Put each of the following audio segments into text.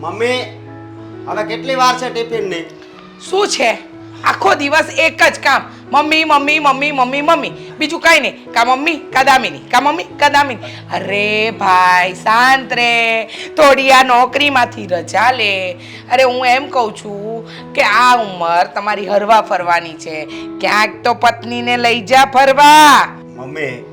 Mummy હવે કેટલી વાર છે ટિફિનની? શું છે આખો દિવસ એક જ કામ, mummy mummy mummy mummy mummy, બીજું કઈ નહીં. કા મમ્મી કા દામિની, કા મમ્મી કા દામિની. અરે ભાઈ શાંત રે, થોડી આ નોકરીમાંથી રજા લે. અરે હું એમ કહું છું કે આ ઉંમર તમારી હરવા ફરવાની છે, ક્યાંક તો પત્નીને લઈ જા ફરવા. મમ્મી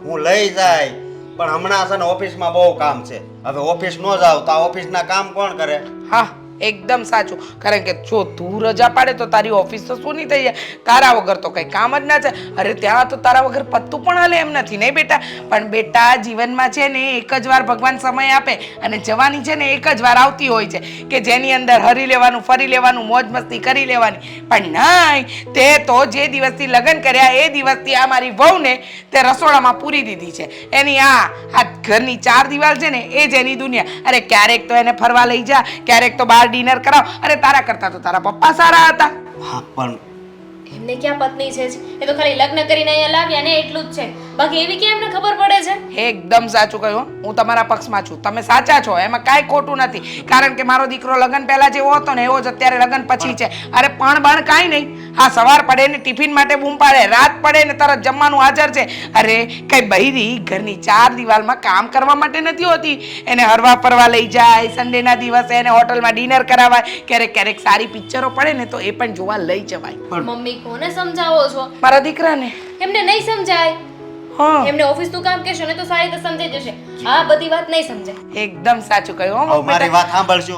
હું લઈ જાય, પણ હમણાં છે ને ઓફિસમાં બહુ કામ છે. હવે ઓફિસ ન જાવ તો આ ઓફિસના કામ કોણ કરે? હા એકદમ સાચું, કારણ કે જો તું રજા પાડે તો તારી ઓફિસ તો શું નહીં થઈ જાય, તારા વગર તો કંઈ કામ જ ના છે. અરે ત્યાં તો તારા વગર પત્તું પણ હાલે એમ નથી નહીં બેટા. પણ બેટા જીવનમાં છે ને એક જ વાર ભગવાન સમય આપે, અને જવાની છે ને એક જ વાર આવતી હોય છે કે જેની અંદર હરી લેવાનું, ફરી લેવાનું, મોજ મસ્તી કરી લેવાની. પણ નહીં, તે તો જે દિવસથી લગ્ન કર્યા એ દિવસથી આ મારી વહુને તે રસોડામાં પૂરી દીધી છે. એની આ ઘરની ચાર દિવાલ છે ને એ જ એની દુનિયા. અરે ક્યારેક તો એને ફરવા લઈ જા, ક્યારેક તો બહાર ડિનર કરાવ. અરે તારા કરતા તો તારા પપ્પા સારા હતા. હા પણ એમને ક્યાં પત્ની છે જ? એ તો ખાલી લગ્ન કરીને અહીંયા લાવ્યા ને એટલું જ છે, બાકી એવી કેમ એમને ખબર પડે છે? એકદમ સાચું કહ્યું, હું તમારા પક્ષમાં છું, તમે સાચા છો, એમાં કાંઈ ખોટું નથી. કારણ કે મારો દીકરો લગ્ન પહેલા જેવો હતો ને એવો જ અત્યારે લગ્ન પછી છે. અરે પણ કાંઈ નહીં, હા સવાર પડે ને ટિફિન માટે બૂમ પાડે, રાત પડે ને તરત જમવાનું હાજર છે. અરે કઈ બૈરી ઘરની ચાર દિવાલમાં કામ કરવા માટે નથી હોતી. એને હરવા ફરવા લઈ જાય, સન્ડેના દિવસે એને હોટલમાં ડિનર કરાવાય, ક્યારેક ક્યારેક સારી પિક્ચરો પડે ને તો એ પણ જોવા લઈ જવાય. મમ્મી કોને સમજાવો છો? મારા દીકરાને. એમને નહીં સમજાય. હા એમને ઓફિસનું કામ કહેશો ને તો સારી રીતે સમજાઈ જશે. આ બધી વાત નહીં સમજાય. એકદમ સાચું કહ્યું હો હવે મારી બેટા. વાત સાંભળશો?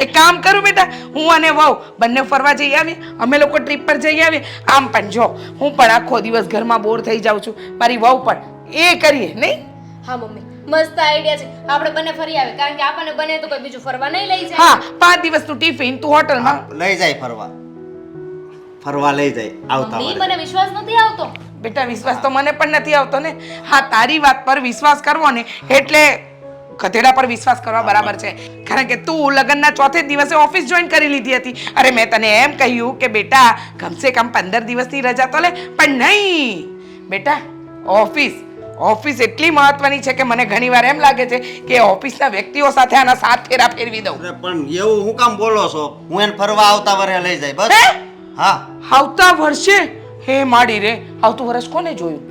એક કામ કરું બેટા, હું અને વહુ બંને ફરવા જઈ આવીએ, અમે લોકો ટ્રીપ પર જઈ આવીએ. આમ પણ જો હું પણ આખો દિવસ ઘરમાં બોર થઈ જાઉં છું, મારી વહુ પણ, એ કરીએ નહીં? હા મમ્મી મસ્ત આઈડિયા છે. આપણે બંને ફરી આવે, કારણ કે આપણને બને તો કોઈ બીજું ફરવા નહીં લઈ જાય. હા 5 દિવસનું ટિફિન તું હોટલમાં. લઈ જાય ફરવા લઈ જાય આવતા મમ્મી વારે. મને વિશ્વાસ નથી આવતો. બેટા વિશ્વાસ તો મને પણ નથી આવતો ને. હા તારી વાત પર વિશ્વાસ કરવો ને એટલે ગધેડા પર વિશ્વાસ કરવા બરાબર છે. કારણ કે તું લગ્નના ચોથે દિવસે ઓફિસ જોઈન કરી લીધી હતી. અરે મેં તને એમ કહ્યું કે બેટા કમસે કમ 15 દિવસની રજા તો લે, પણ નહીં બેટા. ઓફિસ એટલી મહત્વની છે કે મને ઘણીવાર એમ લાગે છે કે ઓફિસના વ્યક્તિઓ સાથે આના 7 ફેરા ફેરવી દઉં. અરે પણ એવું હું કામ બોલો છો? હું એને ફરવા આવતા વારે લઈ જાય બસ. હે? હા આવતા વર્ષે? હે માડી રે, આવતું વર્ષ કોને જોયું?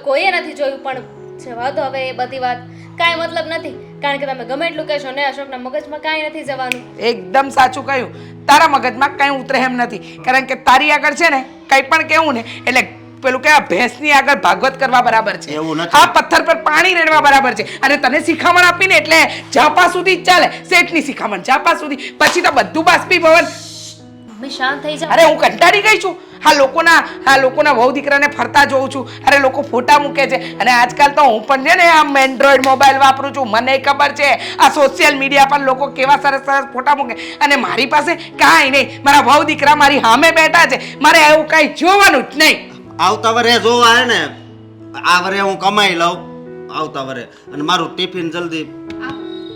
કોઈએ નથી જોયું. પણ જવા દો હવે એ બધી વાત, કાંઈ મતલબ નથી. કારણ કે તમે ગમે એટલું કહેશો ને અશોકના મગજમાં કાંઈ નથી જવાનું. એકદમ સાચું કહ્યું, તારા મગજમાં કઈ ઉતરે એમ નથી. કારણ કે તારી આગળ છે ને કઈ પણ કેવું ને એટલે પેલું કે ભેંસની આગળ ભાગવત કરવા બરાબર છે. એવું નથી. આ પથ્થર પર પાણી રેડવા બરાબર છે. અને તને શિખામણ આપીને એટલે ઝાપા સુધી જ ચાલે. શેઠની શિખામણ ઝાપા સુધી, પછી તો બધું બાષ્પીભવન. મમ્મી શાંત થઈ જાઓ. અરે હું કંટાળી ગઈ છું આ લોકોના વહુ દીકરાને ફરતા જોઉં છું. અરે લોકો ફોટા મૂકે છે, અને આજકાલ તો હું પણ છે ને આમ એન્ડ્રોઈડ મોબાઈલ વાપરું છું. મને ખબર છે આ સોશિયલ મીડિયા પર લોકો કેવા સરસ સરસ ફોટા મૂકે, અને મારી પાસે કાંઈ નહીં. મારા વહુ દીકરા મારી સામે બેઠા છે, મારે એવું કાંઈ જોવાનું જ નહીં. આવતા વરે જોવા હે ને, આ વરે હું કમાઈ લઉં આવતા વરે, અને મારું ટિફિન જલ્દી.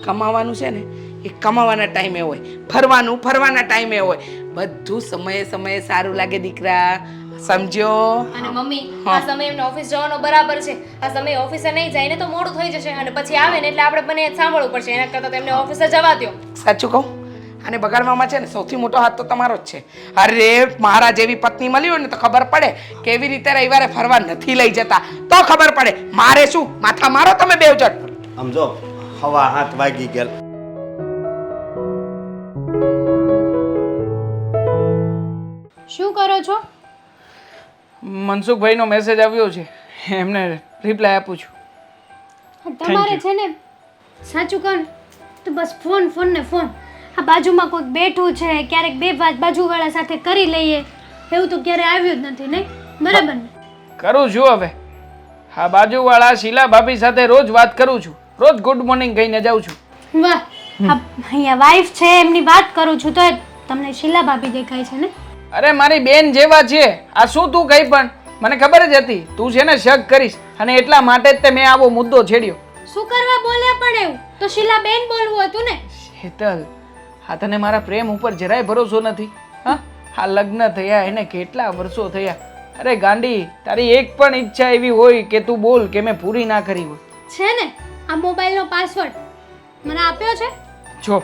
કમાવાનું છે ને એ કમાવાના ટાઈમે હોય, ફરવાનું ફરવાના ટાઈમે હોય. બધું સમયે સારું લાગે દીકરા, સમજો? અને મમ્મી આ સમય એમને ઓફિસ જવાનો બરાબર છે. આ સમય ઓફિસે નહીં જાય ને તો મોડું થઈ જશે, અને પછી આવે ને એટલે આપણે બંને સાંભળવું પડશે. એના કરતાં તો એમને ઓફિસે જવા દો. સાચું કહું, અને બગાડવામાં છે ને સૌથી મોટો હાથ તો તમારો જ છે. અરે મારા જેવી પત્ની મળી હોય ને તો ખબર પડે કેવી રીતે રવિવારે ફરવા નથી લઈ જતા, તો ખબર પડે. મારે શું, માથા મારો તમે બેવ જણ. સમજો 7:15 વાગી ગયા. શું કરો છો? મનસુખભાઈનો મેસેજ આવ્યો છે, એમને રિપ્લાય આપું છું. તમારે છે ને સાચું કહું તો બસ ફોન ને ફોન. આ બાજુમાં કોઈક બેઠું છે, ક્યારેક બે વાત બાજુવાળા સાથે કરી લઈએ, એવું તો ક્યારે આવ્યું જ નથી નહીં? બરાબર ને? કરું છું હવે. હા બાજુવાળા શીલા ભાભી સાથે રોજ વાત કરું છું, રોજ ગુડ મોર્નિંગ કહીને જાઉં છું. વાહ, અહીંયા વાઈફ છે એમની વાત કરું છું તો તમને શીલા ભાભી દેખાય છે ને? અરે મારી બેન જેવા છે. આ શું તું કઈ પણ, મને ખબર જ હતી તું છે ને શક કરીશ, અને એટલા માટે જ તે મેં આવો મુદ્દો છેડ્યો. શું કરવા બોલ્યા પણ એવું તો શીલા બેન બોલવું હતું ને? શીતલ, હા તને મારા પ્રેમ ઉપર જરાય ભરોસો નથી? હા આ લગ્ન થયા એને કેટલા વર્ષો થયા. અરે ગાંડી, તારી એક પણ ઈચ્છા એવી હોય કે તું બોલ કે મેં પૂરી ના કરી હોય? છે ને. આ મોબાઈલનો પાસવર્ડ મને આપ્યો છે. જો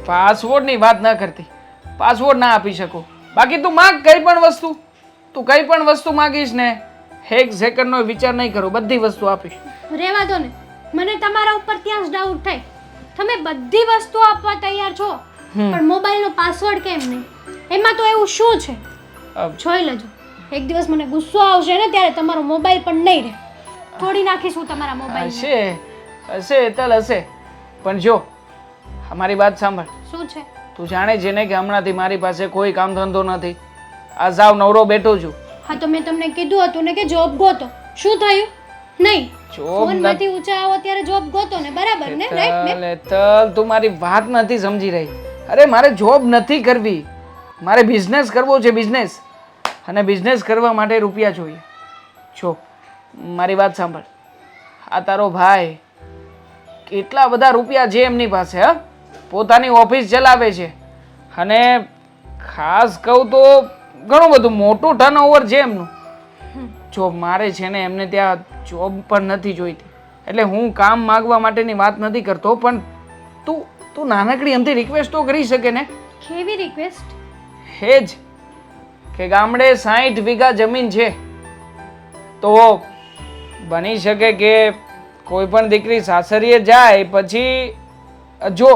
પાસવર્ડની વાત ન કરતી. પાસવર્ડ ના આપી શકું. બાકી તું માંગ કઈ પણ વસ્તુ. તું કઈ પણ વસ્તુ માંગીશ ને, એક સેકન્ડનો વિચાર નહીં કરું, બધી વસ્તુ આપીશ. રહેવા દો ને, મને તમારા ઉપર ત્યાં જ ડાઉટ થાય. તમે બધી વસ્તુ આપવા તૈયાર છો, પણ મોબાઈલનો પાસવર્ડ કેમ નહીં? એમાં તો એવું શું છે? જોઈ લેજો, એક દિવસ મને ગુસ્સો આવશે ને ત્યારે તમારો મોબાઈલ પણ નહીં રહે. તોડી નાખીશું તમારા મોબાઈલ. હશે હશે હેતલ હશે, પણ જો અમારી વાત સાંભળ. શું છે? તું જાણે છે ને કે હમણાંથી મારી પાસે કોઈ કામ ધંધો નથી. આ સાવ નવરો બેઠો છું. હા તો મેં તમને કીધું હતું ને કે જોબ ગોતો. શું થયું? નહીં, જોબ ફોનમાંથી ઊંચા આવો ત્યારે જોબ ગોતો ને, બરાબર ને? રાઈટ ને? હેતલ, તું મારી વાત નથી સમજી રહી. અરે મારે જોબ નથી કરવી, મારે બિઝનેસ કરવો છે, બિઝનેસ. અને બિઝનેસ કરવા માટે રૂપિયા જોઈએ. જો મારી વાત સાંભળ, આ તારો ભાઈ કેટલા બધા રૂપિયા છે એમની પાસે. હા, પોતાની ઓફિસ ચલાવે છે, અને ખાસ કહું તો ઘણું બધું મોટું ટર્નઓવર છે એમનું. જો મારે છે ને એમને ત્યાં જોબ પણ નથી જોઈતી. એટલે હું કામ માગવા માટેની વાત નથી કરતો, પણ તું નાનકડી અમથી રિક્વેસ્ટ તો કરી શકે ને. કેવી રિક્વેસ્ટ? હે જ કે ગામડે 60 વીઘા જમીન છે, તો બની શકે કે કોઈ પણ દીકરી સાસરીએ જાય પછી જો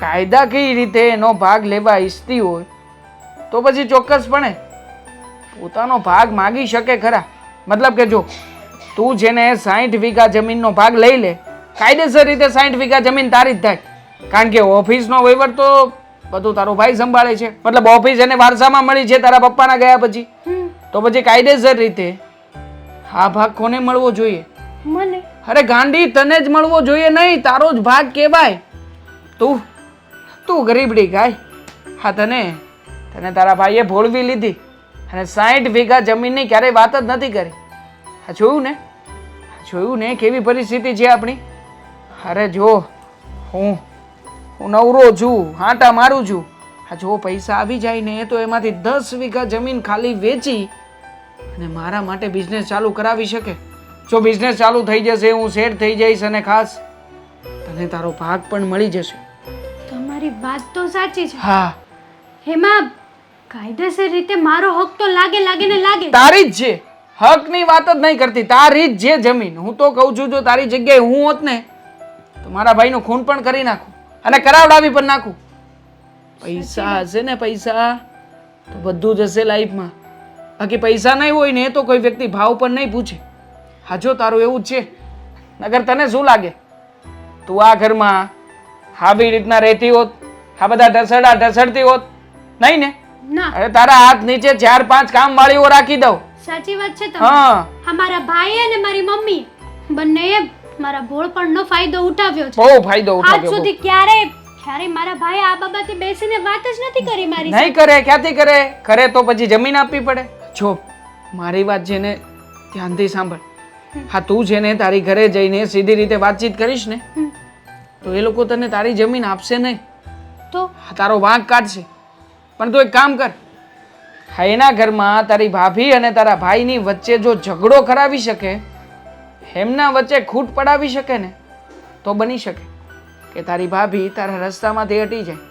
કાયદાકીય રીતે એનો ભાગ લેવા ઈચ્છતી હોય તો પછી ચોક્કસપણે પોતાનો ભાગ માગી શકે ખરા. મતલબ કે જો તું જેને 60 વીઘા જમીનનો ભાગ લઈ લે, કાયદેસર રીતે 60 વીઘા જમીન તારી જ થાય. કારણ કે ઓફિસનો વહીવટ તો બધું તારો ભાઈ સંભાળે છે. મતલબ ઓફિસ એને વારસામાં મળી છે તારા પપ્પાના ગયા પછી. તો પછી કાયદેસર રીતે આ ભાગ કોને મળવો જોઈએ? મને. અરે ગાંડી, તને જ મળવો જોઈએ નહીં, તારો જ ભાગ કહેવાય. તું ગરીબડી ગાય. હા, તને તારા ભાઈએ ભોળવી લીધી અને 60 વીઘા જમીનની ક્યારેય વાત જ નથી કરી. હા, જોયું ને કેવી પરિસ્થિતિ છે આપણી. અરે જો હું નવરો છું, હાંટા મારું છું. હા, જો પૈસા આવી જાય ને તો એમાંથી 10 વીઘા જમીન ખાલી વેચી અને મારા માટે બિઝનેસ ચાલુ કરાવી શકે. જો બિઝનેસ ચાલુ થઈ જશે, હું સેટ થઈ જઈશ અને ખાસ તને તારો ભાગ પણ મળી જશે. તમારી વાત તો સાચી છે. હા, એમાં કાયદેસર રીતે મારો હક તો લાગે ને લાગે. તારી જ છે, હકની વાત જ નહીં કરતી, તારી જ છે જમીન. હું તો કહું છું જો તારી જગ્યાએ હું હોત ને તો મારા ભાઈનું ખૂન પણ કરી નાખું અને કરાવડાવી પણ નાખું. પૈસા હશે ને, પૈસા તો બધું જ હશે લાઈફમાં. બાકી પૈસા નહીં હોય ને તો કોઈ વ્યક્તિ ભાવ પણ નહીં પૂછે. હા, જો તારું એવું જ છે, નગર તને શું લાગે તું આ ઘરમાં આવી રીતના રહેતી હોત, આ બધા ઢસડતી હોત? નહીં ને? ના. અરે તારા હાથ નીચે 4-5 કામ વાળીઓ રાખી દઉં. સાચી વાત છે હા. તમારી. મારા ભાઈ અને મારી મમ્મી બંનેએ મારા ભોળપણનો ફાયદો ઉઠાવ્યો છે. બહુ ફાયદો આજ ઉઠાવ્યો. સુધી ક્યારે મારા ભાઈ આ બાબતે બેસીને વાત જ નથી કરી મારી નહીં કરે, ક્યાંથી કરે? કરે તો પછી જમીન આપવી પડે. જો મારી વાત છે ને ધ્યાનથી સાંભળ. હા, તું છે ને તારી ઘરે જઈને સીધી રીતે વાતચીત કરીશ ને તો એ લોકો તને તારી જમીન આપશે નહીં, તો તારો વાંક કાઢશે. પણ તું એક કામ કર, હા, એના ઘરમાં તારી ભાભી અને તારા ભાઈની વચ્ચે જો ઝઘડો કરાવી શકે, એમના વચ્ચે ખૂટ પડાવી શકે ને તો બની શકે કે તારી ભાભી તારા રસ્તામાંથી હટી જાય.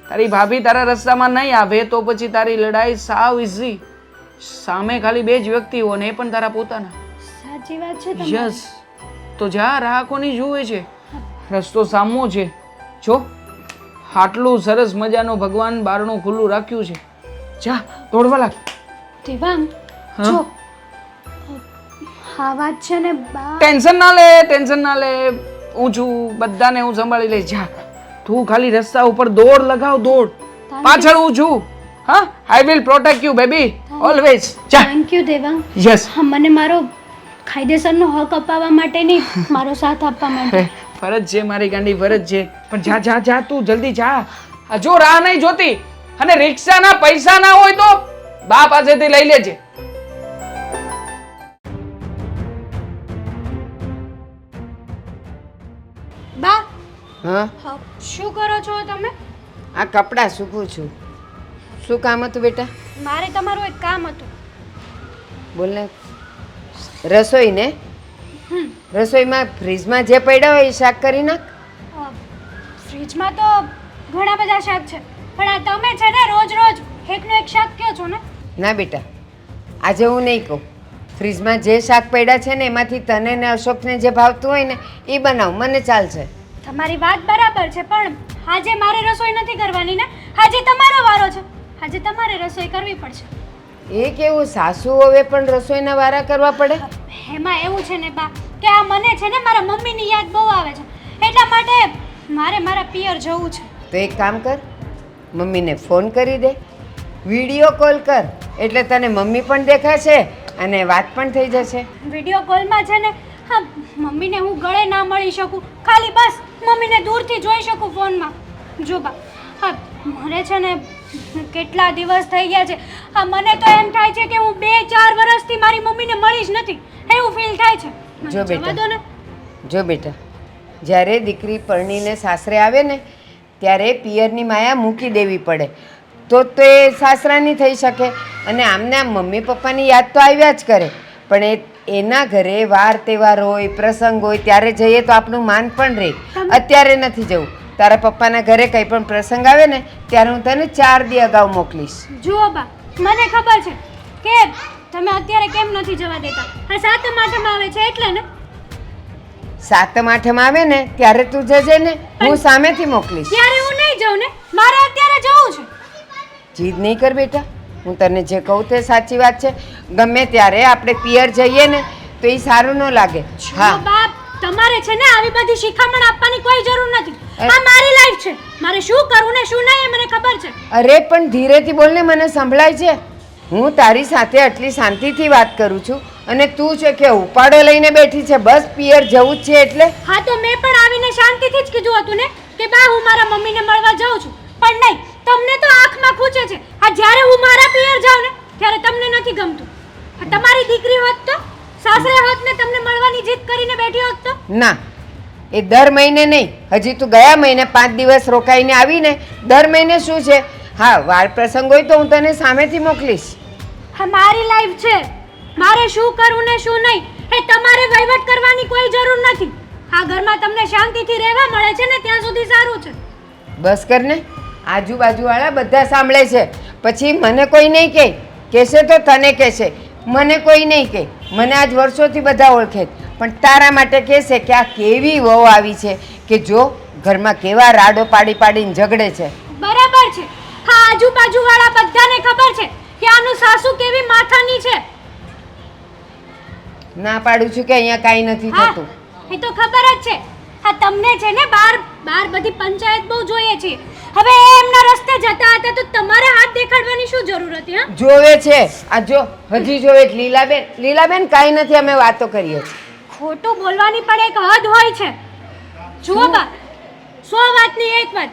તારી ભાભી તારા રસ્તામાં નહીં આવે તો પછી તારી લડાઈ સાવ ઇઝી. સામે ખાલી 2 જ વ્યક્તિઓ ને એ પણ તારા પોતાના. સાચી વાત છે તમારી. યસ, તો જા, રાહ કોની જુએ છે? રસ્તો સામો છે. જો આટલું સરસ મજાનું ભગવાન બારણું ખુલ્લું રાખ્યું છે, જા દોડવા લાગ. દેવાંગ, જો આ વાત છે ને બા. ટેન્શન ના લે, હું છું, બધાને હું સંભાળી લઈશ. જા તું ખાલી રસ્તા ઉપર દોડ લગાવ, દોડ. પાછળ હું છું. હા, I will protect you baby, always. જા. Thank you Devang. યસ. હા, મને મારો કાયદેસરનો હક અપાવવા માટે નહીં, મારો સાથ આપવા માટે. ફરજ છે મારી ગાંડી, ફરજ છે. પણ જા તું જલ્દી જા. આ જો રાહ નહીં જોતી અને રિક્ષાના પૈસા ના હોય તો બા પાસેથી લઈ લેજે. બા, હા, શું કરો છો તમે? આ કપડાં સૂકું છું. શું કામ હતું બેટા? મારે તમારું એક કામ હતું. બોલ ને. રસોઈ ને? રસોઈમાં ફ્રીજમાં જે પડ્યા હોય એ શાક કરી નાખ. ફ્રીજમાં તો ઘણા બધા શાક છે પણ આ તમે છે ને રોજ રોજ એકનું એક શાક કયો છો ને. ના બેટા, આજે હું નહીં કહું. ફ્રીજમાં જે શાક પડ્યા છે ને એમાંથી તને ને અશોકને જે ભાવતું હોય ને એ બનાવ, મને ચાલશે. તમારી વાત બરાબર છે પણ આજે મારે રસોઈ નથી કરવાની ને, આજે તમારો વારો છે. આજે તમારે રસોઈ કરવી પડશે. એ કેવું, સાસુ હવે પણ રસોઈના વારા કરવા પડે? એમાં એવું છે ને બા કે આ મને છે ને મારા મમ્મીની યાદ બહુ આવે છે એટલા માટે મારે મારા પિયર જવું છે. તો એક કામ કર, મમ્મીને ફોન કરી દે, વિડીયો કોલ કર, એટલે તને મમ્મી પણ દેખાશે અને વાત પણ થઈ જશે. વિડીયો કોલમાં છે ને હા મમ્મીને હું ગળે ના મળી શકું, ખાલી બસ મમ્મીને દૂરથી જોઈ શકું ફોનમાં. જો બા હા મને છે ને કેટલા દિવસ થઈ ગયા છે, હા મને તો એમ થાય છે કે હું 2-4 વર્ષથી મારી મમ્મીને મળી જ નથી એવું ફીલ થાય છે. મને જો જવા દો ને. જો બેટા, જ્યારે દીકરી પરણીને સાસરે આવે ને ત્યારે પિયરની માયા મૂકી દેવી પડે, તો તે સાસરાની થઈ શકે. અને આમને આમ મમ્મી પપ્પાની યાદ તો આવ્યા જ કરે, પણ એના ઘરે વાર તહેવાર હોય, પ્રસંગ હોય ત્યારે જઈએ તો આપણું માન પણ રહે. અત્યારે નથી જવું. તારા પપ્પાના ઘરે કંઈ પણ પ્રસંગ આવે ને ત્યારે હું તને 4 દી અગાઉ મોકલીશ. જુઓ બા મને ખબર છે કે તમે અત્યારે કેમ નથી જવા દેતા. આ 7મ 8મ આવે છે એટલે ને. 7મ 8મ આવે ને ત્યારે તું જજે ને, હું સામેથી મોકલીશ. ત્યારે હું નહીં જાઉં ને, મારે અત્યારે જવું છે. જીદ નહીં કર બેટા, હું તને જે કહું તે સાચી વાત છે. ગમે ત્યારે આપણે પિયર જઈએ ને તો એ સારું ન લાગે. હા બાપ તમારે છે ને આવી બધી શિખામણ આપવાની કોઈ જરૂર નથી. આ મારી લાઈફ છે, મારે શું કરવું ને શું નહીં એ મને ખબર છે. અરે પણ ધીરેથી બોલને, મને સંભળાય છે. હું તારી સાથે આટલી શાંતિથી વાત કરું છું અને તું છે કે ઉપાડો લઈને બેઠી છે, બસ પિયર જવું જ છે એટલે. હા તો મેં પણ આવીને શાંતિથી જ કીધું હતું ને કે બા હું મારા મમ્મીને મળવા જાઉં છું, પણ નહીં તમને તો આંખમાં ખૂંચે છે. આ જ્યારે હું મારા પિયર જાઉં ને ત્યારે તમને નથી ગમતું. આ તમારી દીકરી હોત તો સાસરે હોત ને તમને મળવાની જીદ કરીને બેઠી હોત તો. ના, એ દર મહિને નહીં, હજી તું ગયા મહિને 5 દિવસ રોકાઈને આવીને, દર મહિને શું છે. હા વાર પ્રસંગ હોય તો હું તને સામેથી મોકલીશ. હા મારી લાઈફ છે, મારે શું કરવું ને શું નહીં એ તમારે વહીવટ કરવાની કોઈ જરૂર નથી. આ ઘરમાં તમને શાંતિથી રહેવા મળે છે ને ત્યાં સુધી સારું છે. બસ કરને, આજુબાજુવાળા બધા સાંભળે છે, પછી મને કોઈ નહીં કહે. કહેશે તો તને કહેશે, મને કોઈ નહીં કહે. મને આજ વર્ષોથી બધા ઓળખે, પણ તારા માટે કહેશે કે આ કેવી વહુ આવી છે કે જો ઘરમાં કેવા રાડો પાડી પાડીને ઝઘડે છે. બરાબર છે. હા આજુબાજુવાળા બધાને ખબર છે કે આનું સાસુ કેવી માથાની છે. ના પાડું છું કે અહીંયા કાંઈ નથી હા થતું. એ તો ખબર જ છે. હા તમને છે ને બાર બધી પંચાયત બહુ જોઈએ છે. હવે એ એમના રસ્તે જતા હતા તો તમારે હાથ દેખાડવાની શું જરૂર હતી? હા જોવે છે, આ જો હજી જોવે છે. લીલાબેન, લીલાબેન કાંઈ નથી, અમે વાતો કરીએ છીએ. ખોટું બોલવાની પણ એક હદ હોય છે. જુઓ બા 100 વાતની એક વાત,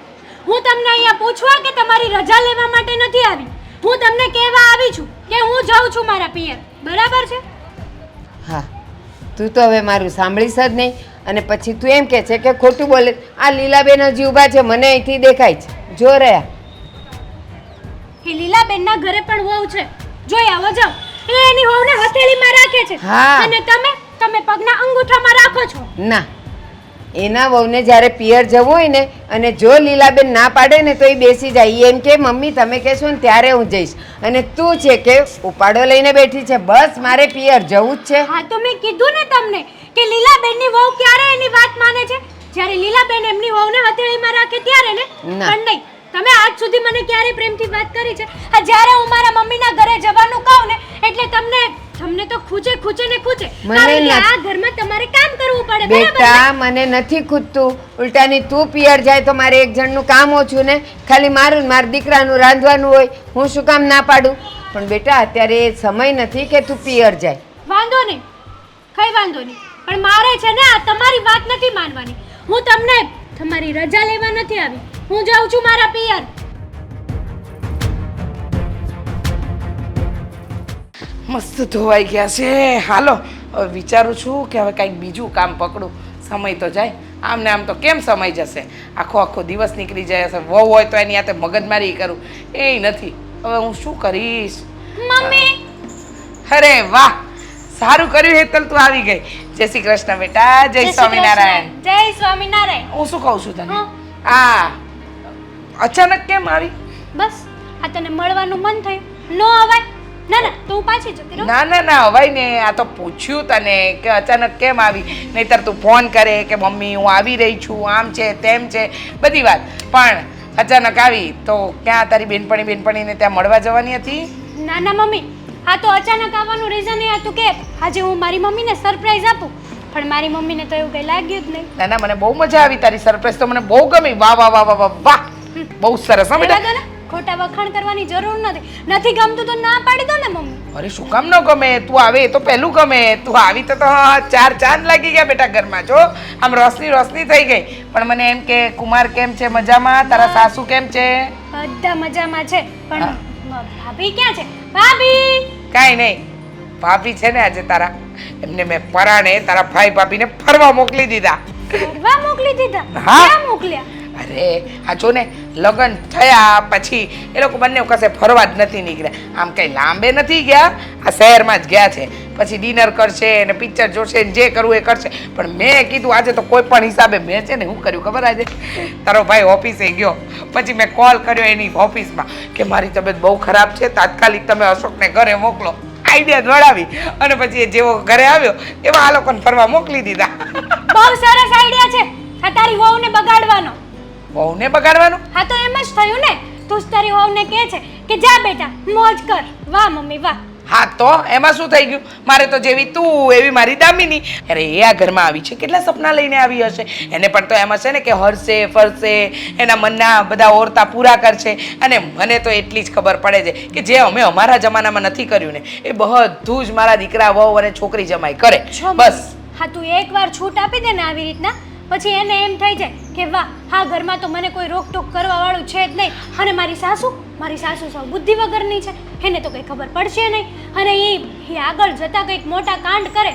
હું તમને અહીંયા પૂછવા કે તમારી રજા લેવા માટે નથી આવી, હું તમને કહેવા આવી છું કે હું જાઉં છું મારા પિયર. બરાબર છે? હા, તું તો હવે મારું સાંભળીશ જ નહીં અને પછી તું એમ કહે છે કે ખોટું બોલે. આ લીલાબેન હજી ઊભા છે, મને અહીંથી દેખાય છે. જો રહ્યા એ લીલાબેનના ઘરે પણ વહુ છે, જોઈ આવો જાઓ. એ એની વહુને હથેળીમાં રાખે છે હા. અને તમે પગના અંગૂઠામાં રાખો છો. ના, એના વહુને જ્યારે પિયર જવું હોય ને અને જો લીલાબેન ના પાડે ને તો એ બેસી જાય. એમ કે મમ્મી તમે કહેશો ને ત્યારે હું જઈશ, અને તું છે કે ઉપાડો લઈને બેઠી છે, બસ મારે પિયર જવું જ છે. હા તો મેં કીધું ને તમને કે લીલાબેનની વહુ ક્યારે એની વાત માને છે? જ્યારે લીલાબેન એમની વહુને હથેળીમાં રાખે ત્યારે ને. ના. પણ નહીં, તમે આજ સુધી મને ક્યારે પ્રેમથી વાત કરી છે? આ જ્યારે હું મારા મમ્મીના ઘરે જવાનું કહું ને એટલે તમને તો ખૂચે ને ખૂચે. મને કારણ કે નથી. આ ઘરમાં તમારે કામ કરવું પડે. બરાબર ને? બેટા મને નથી ખૂટતું, ઉલટાની તું પિયર જાય તો મારે એક જણનું કામ ઓછું ને, ખાલી મારું ને મારા દીકરાનું રાંધવાનું હોય. હું શું કામ ના પાડું? પણ બેટા અત્યારે એ સમય નથી કે તું પિયર જાય. વાંધો નહીં, કઈ વાંધો નહીં, પણ મારે છે ને આ તમારી વાત નથી માનવાની. હું તમને તમારી રજા લેવા નથી આવી, હું જાઉં છું મારા પિયર. મસ્ત ધોવાઈ ગયા છે. હાલો હવે વિચારું છું કે હવે કંઈક બીજું કામ પકડું. સમય તો જાય, આમ ને આમ તો કેમ સમય જશે? આખો દિવસ નીકળી જાય છે. વહુ હોય તો એની હાથે મગજમારી કરું એ નથી. હવે હું શું કરીશ? મમ્મી અરે વાહ, સારું કર્યું હેતલ, તું આવી ગઈ. જય શ્રી કૃષ્ણ બેટા. જય સ્વામિનારાયણ. જય સ્વામિનારાયણ. હું શું કહું છું તને? હા. આ અચાનક કેમ આવી? બસ આ તને મળવાનું મન થયું નો અવાય ના ના તો હું પાછી જતી રહું ના ના ના હવાય ને, આ તો પૂછ્યું તને કે અચાનક કેમ આવી, નહીતર તું ફોન કરે કે મમ્મી હું આવી રહી છું, આમ છે તેમ છે બધી વાત, પણ અચાનક આવી તો ક્યાં તારી બેનપણીને ત્યાં મળવા જવાની હતી? ના ના મમ્મી આ તો અચાનક આવવાનું રીઝન એ હતું કે આજે હું મારી મમ્મીને સરપ્રાઈઝ આપું પણ મારી મમ્મીને તો એવું કંઈ લાગ્યું જ નહીં. ના ના મને બહુ મજા આવી, તારી સરપ્રાઈઝ તો મને બહુ ગમી. વાહ વાહ વાહ વાહ વાહ, બહુ સરસ. હા રહેવા બેટા. દો ને, ખોટા વખાણ કરવાની જરૂર નથી ગમતું તો ના પાડી દો ને મમ્મી. અરે શું કામ ન ગમે? તું આવે એ તો પહેલું ગમે. તું આવી તો ચાર ચાંદ લાગી ગયા બેટા ઘરમાં. જો આમ રોશની રોશની થઈ ગઈ. પણ મને એમ કે કુમાર કેમ છે? મજામાં? તારા સાસુ કેમ છે? બધા મજામાં છે પણ ભાભી ક્યાં છે? ભાભી કાંઈ નહીં, ભાભી છે ને આજે તારા, એમને મેં પરાણે તારા ભાઈ ભાભીને ફરવા મોકલી દીધા. ફરવા મોકલી દીધા? હા. ક્યાં મોકલ્યા? અરે આ જો ને, લગ્ન થયા પછી એ લોકો બંને કશે ફરવા જ નથી નીકળ્યા. આમ કઈ લાંબે નથી ગયા, આ શહેરમાં જ ગયા છે. પછી ડિનર કરશે ને પિક્ચર જોશે ને જે કરવું એ કરશે. પણ મેં કીધું આજે તો કોઈ પણ હિસાબે મેં છે ને શું કર્યું ખબર? આજે તારો ભાઈ ઓફિસે ગયો, પછી મેં કોલ કર્યો એની ઓફિસમાં કે મારી તબિયત બહુ ખરાબ છે, તાત્કાલિક તમે અશોકને ઘરે મોકલો. આઈડિયા દોડાવી અને પછી એ જેવો ઘરે આવ્યો એવા આ લોકોને ફરવા મોકલી દીધા. બહુ સરસ આઈડિયા છે આ તારી વહુને બગાડવાનો. વહુને બગાડવાનું? હા તો એમ જ થયું ને, તું જ તારી વહુને કહે છે કે જા બેટા મોજ કર. વાહ મમ્મી વાહ. હા તો એમાં શું થઈ ગયું? મારે તો જેવી તું એવી મારી દામિની. અરે એ આ ઘરમાં આવી છે, કેટલા સપના લઈને આવી હશે. એને પણ તો એમ હશે ને કે હરશે ફરશે, એના મનના બધા ઓરતા પૂરા કરશે. અને મને તો એટલી જ ખબર પડે છે કે જે અમે અમારા જમાનામાં નથી કર્યું ને એ બધું જ મારા દીકરા વહુ અને છોકરી જમાઈ કરે. છો બસ. હા તું એકવાર છૂટ આપી દે ને આવી રીતના, પછી એને એમ થઈ જાય કે વાહ હા ઘરમાં તો મને કોઈ રોકટોક કરવા વાળું છે જ નહીં. અને મારી સાસુ સૌ બુદ્ધિ વગરની છે, એને તો કંઈ ખબર પડશે નહીં. અને એ આગળ જતા કંઈક મોટા કાંડ કરે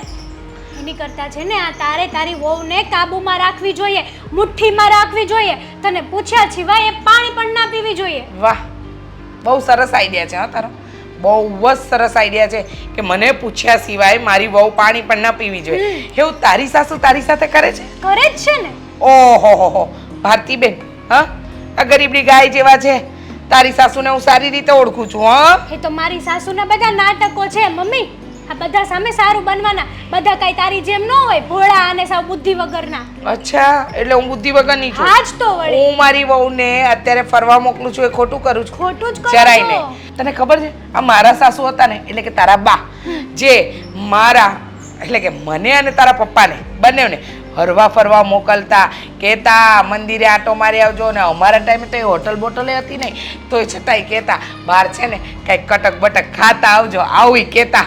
એની કરતાં છે ને આ તારે તારી વહુને કાબૂમાં રાખવી જોઈએ, મુઠ્ઠીમાં રાખવી જોઈએ. તને પૂછ્યા સિવાય એ પાણી પણ ના પીવી જોઈએ. વાહ, બહુ સરસ આઈડિયા છે. હા તારો બહુ જ સરસ આઈડિયા છે કે મને પૂછ્યા સિવાય મારી વહુ પાણી પણ ન પીવી જોઈએ. એવું તારી સાસુ તારી સાથે કરે છે? કરે જ છે ને. ઓહો હો હો, ભારતીબેન, હા આ ગરીબની ગાય જેવા છે. તારી સાસુને હું સારી રીતે ઓળખું છું. હા એ તો મારી સાસુના બધા નાટકો છે મમ્મી. આ બધા સામે સારું બનવાના. બધા કઈ તારી જેમ ન હોય ભોળા અને સાવ બુદ્ધિ વગરના. અચ્છા, એટલે હું બુદ્ધિ વગરની છું. હા જ તો વળી. હું મારી વહુને અત્યારે ફરવા મોકલું છું એ ખોટું કરું છું? ખોટું જ કરો જરાય છો. નહીં. તને ખબર છે આ મારા સાસુ હતા ને, એટલે કે તારા બા, જે મારા એટલે કે મને અને તારા પપ્પાને બંનેને હરવા ફરવા મોકલતા, કહેતા મંદિરે આટો મારી આવજો. ને અમારા ટાઈમે તો એ હોટલ બોટલે હતી નહીં, તો એ છતાંય કહેતા બહાર છે ને કંઈક કટક બટક ખાતા આવજો, આવું કહેતા.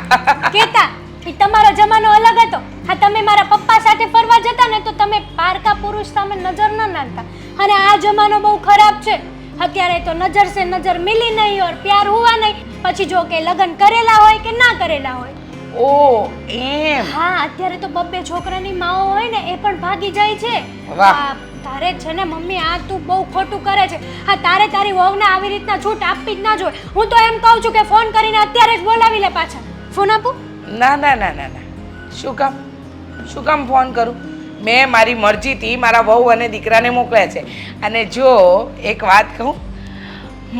કેતા ઈ તમારો જમાનો અલગ હતો. હા તમે મારા પપ્પા સાથે ફરવા જતા ને તો તમે પારકા પુરુષ સામે નજર ન નાખતા. અને આ જમાનો બહુ ખરાબ છે. અત્યારે તો નજર સે નજર મિલી નહીં ઓર પ્યાર હુઆ નહીં. પછી જો કે લગ્ન કરેલા હોય કે ના કરેલા હોય. ઓ એમ? હા અત્યારે તો બબ્બે છોકરાની માઓ હોય ને એ પણ ભાગી જાય છે. વાહ. આ તારે છે ને મમ્મી આ તું બહુ ખોટું કરે છે. હા તારે તારી વહુને આવી રીતના છૂટ આપવી જ ના જોઈએ. હું તો એમ કહું છું કે ફોન કરીને અત્યારે જ બોલાવી લે પાછા. ફોન આપું? ના ના ના ના ના, શું કામ ફોન કરું? મેં મારી મરજીથી મારા વહુ અને દીકરાને મોકલ્યા છે. અને જો એક વાત કહું,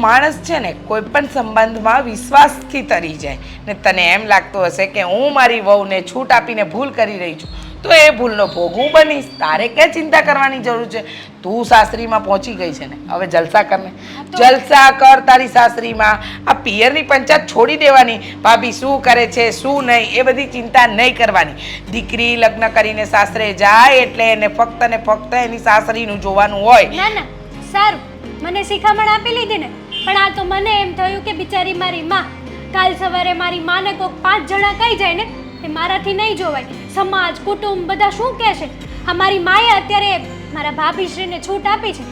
માણસ છે ને કોઈ પણ સંબંધમાં વિશ્વાસથી તરી જાય ને તને એમ લાગતું હશે કે હું મારી વહુને છૂટ આપીને ભૂલ કરી રહી છું, તો એ ભૂલનો ભોગ હું બનીશ. તારે ક્યાં ચિંતા કરવાની જરૂર છે? તું સાસરીમાં પહોંચી ગઈ છે ને, હવે જલસા કર ને. જલસા કર તારી સાસરીમાં. આ પિયરની પંચાયત છોડી દેવાની. ભાભી શું કરે છે શું નહીં એ બધી ચિંતા નહીં કરવાની. દીકરી લગ્ન કરીને સાસરે જાય એટલે એને ફક્ત ને ફક્ત એની સાસરીનું જોવાનું હોય. ના ના સારું, મને શિખામણ આપી લીધી ને. પણ આ તો મને એમ થયું કે બિચારી મારી માં, કાલ સવારે મારી માને કોક 5 જણા કહી જાય ને એ મારાથી નહીં જોવાય. સમાજ કુટુંબ બધા શું કહેશે? આ મારી માએ અત્યારે મારા ભાભીશ્રીને છૂટ આપી છે.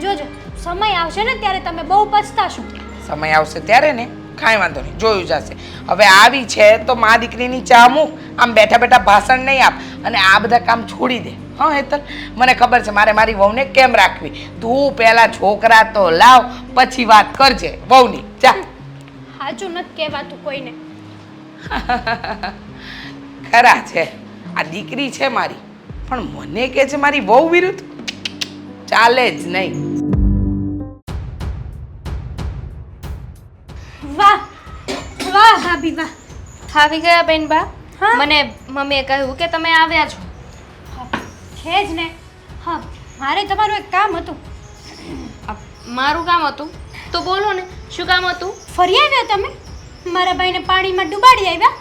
જોજો સમય આવશે ને ત્યારે તમે બહુ પછતાશો. સમય આવશે ત્યારે ને, કાંઈ વાંધો નહીં, જોયું જશે. હવે આવી છે તો મા દીકરીની ચા મૂક, આમ બેઠા બેઠા ભાષણ નહીં આપ અને આ બધા કામ છોડી દે. હા હેતલ, મને ખબર છે મારે મારી વહુને કેમ રાખવી. તું પહેલા છોકરા તો લાવ, પછી વાત કરજે વહુની. જા. સાચું નથી કહેવાતું કોઈને. ખરા છે, આ દીકરી છે મારી, પણ મને કે છે મારી વહુ વિરુદ્ધ. ચાલે જ નહીં. ભાભી વાહ. આવી ગયા બેનબા હા. મને મમ્મીએ કહ્યું કે તમે આવ્યા છો. હા, છે જ ને. હા, મારે તમારું એક કામ હતું. મારું કામ હતું તો બોલો ને, શું કામ હતું? ફરી આવ્યા તમે? મારા ભાઈને પાણીમાં ડુબાડી આવ્યા?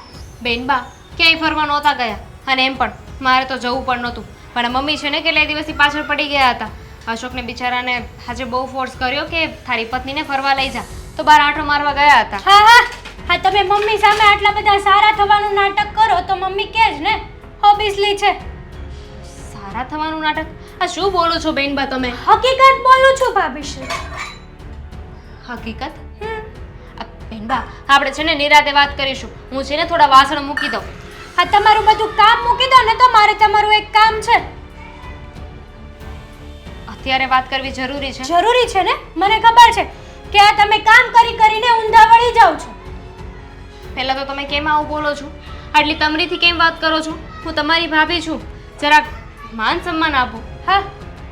બેનબા ક્યાંય ફરવા નહોતા ગયા, અને એમ પણ મારે તો જવું પણ નહોતું, પણ મમ્મી છે ને કેટલાય દિવસથી પાછળ પડી ગયા હતા. અશોકને બિચારાને આજે બહુ ફોર્સ કર્યો કે તારી પત્નીને ફરવા લઈ જા, તો બહાર આંટો મારવા ગયા હતા. હા હા હા, તમે મમ્મી સામે આટલા બધા સારા થવાનું નાટક કરો તો મમ્મી કહે જ ને, ઓબ્વિયસલી છે. સારા થવાનું નાટક? આ શું બોલો છો બેનબા તમે? હકીકત બોલું છું ભાભીશ્રી. હકીકત? બેનબા આપણે છે ને નિરાતે વાત કરીશું. હું છે ને થોડા વાસણ મૂકી દઉં. આ તમારું બધું કામ મૂકી દો ને, તો મારે તમારું એક કામ છે. અત્યારે વાત કરવી જરૂરી છે? જરૂરી છે ને, મને ખબર છે કે આ તમે કામ કરી કરીને ઊંધા વળી જાઓ છો. પહેલા તો તમે કેમ આવું બોલો છો? આટલી તમરીથી કેમ વાત કરો છો? હું તમારી ભાભી છું, જરાક માન સન્માન આપો. હા,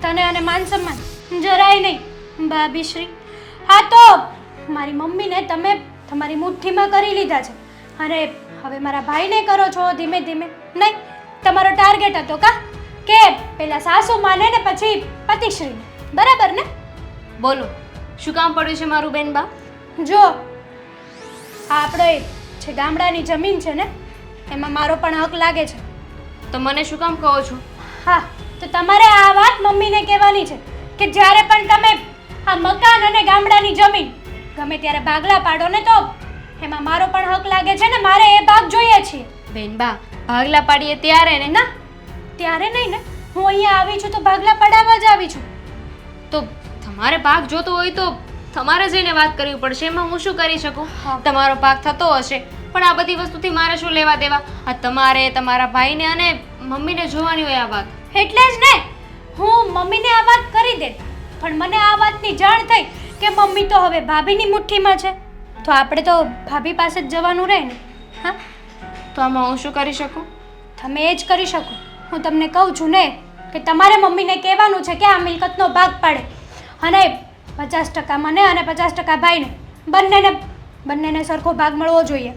તને અને માન સન્માન જરાય નહીં ભાભીશ્રી. હા, તો મારી મમ્મીને તમે તમારી મુઠ્ઠીમાં કરી લીધા છે, અને હવે મારા ભાઈને કરો છો ધીમે ધીમે. નહીં, તમારો ટાર્ગેટ હતો કા કે પેલા સાસુ માને ને પછી પતિશ્રીને, બરાબર ને? બોલો, શું કામ પડ્યું છે મારું બેનબા? જો આ આપણે જે ગામડાની જમીન છે ને, એમાં મારો પણ હક લાગે છે. તો મને શું કામ કહો છો? હા, તો તમારે આ વાત મમ્મીને કહેવાની છે કે જ્યારે પણ તમે આ મકાન અને ગામડાની જમીન ગમે ત્યારે ભાગલા પાડો ને, તો એમાં મારો પણ હક લાગે છે ને, મારે એ ભાગ જોઈએ છીએ. બેનબા ભાગલા પાડીએ ત્યારે ને? ના, ત્યારે નહીં ને, હું અહીંયા આવી છું તો ભાગલા પડાવવા જ આવી છું. તો તમારે ભાગ જોતો હોય તો તમારે જઈને વાત કરવી પડશે, એમાં હું શું કરી શકું? હા. તમારો ભાગ થતો હશે, પણ આ બધી વસ્તુથી મારે શું લેવા દેવા? આ તમારે તમારા ભાઈને અને મમ્મીને જોવાની હોય આ વાત. એટલે જ ને હું મમ્મીને આ વાત કરી દે, પણ મને આ વાતની જાણ થઈ કે મમ્મી તો હવે ભાભીની મુઠ્ઠીમાં છે, તો આપણે તો ભાભી પાસે જ જવાનું રહે ને. હા, તો આમાં હું શું કરી શકું? તમે એ જ કરી શકો. હું તમને કહું છું ને કે તમારે મમ્મીને કહેવાનું છે કે આ મિલકતનો ભાગ પાડે, અને 50% મને અને 50% ભાઈને, બંનેને સરખો ભાગ મળવો જોઈએ.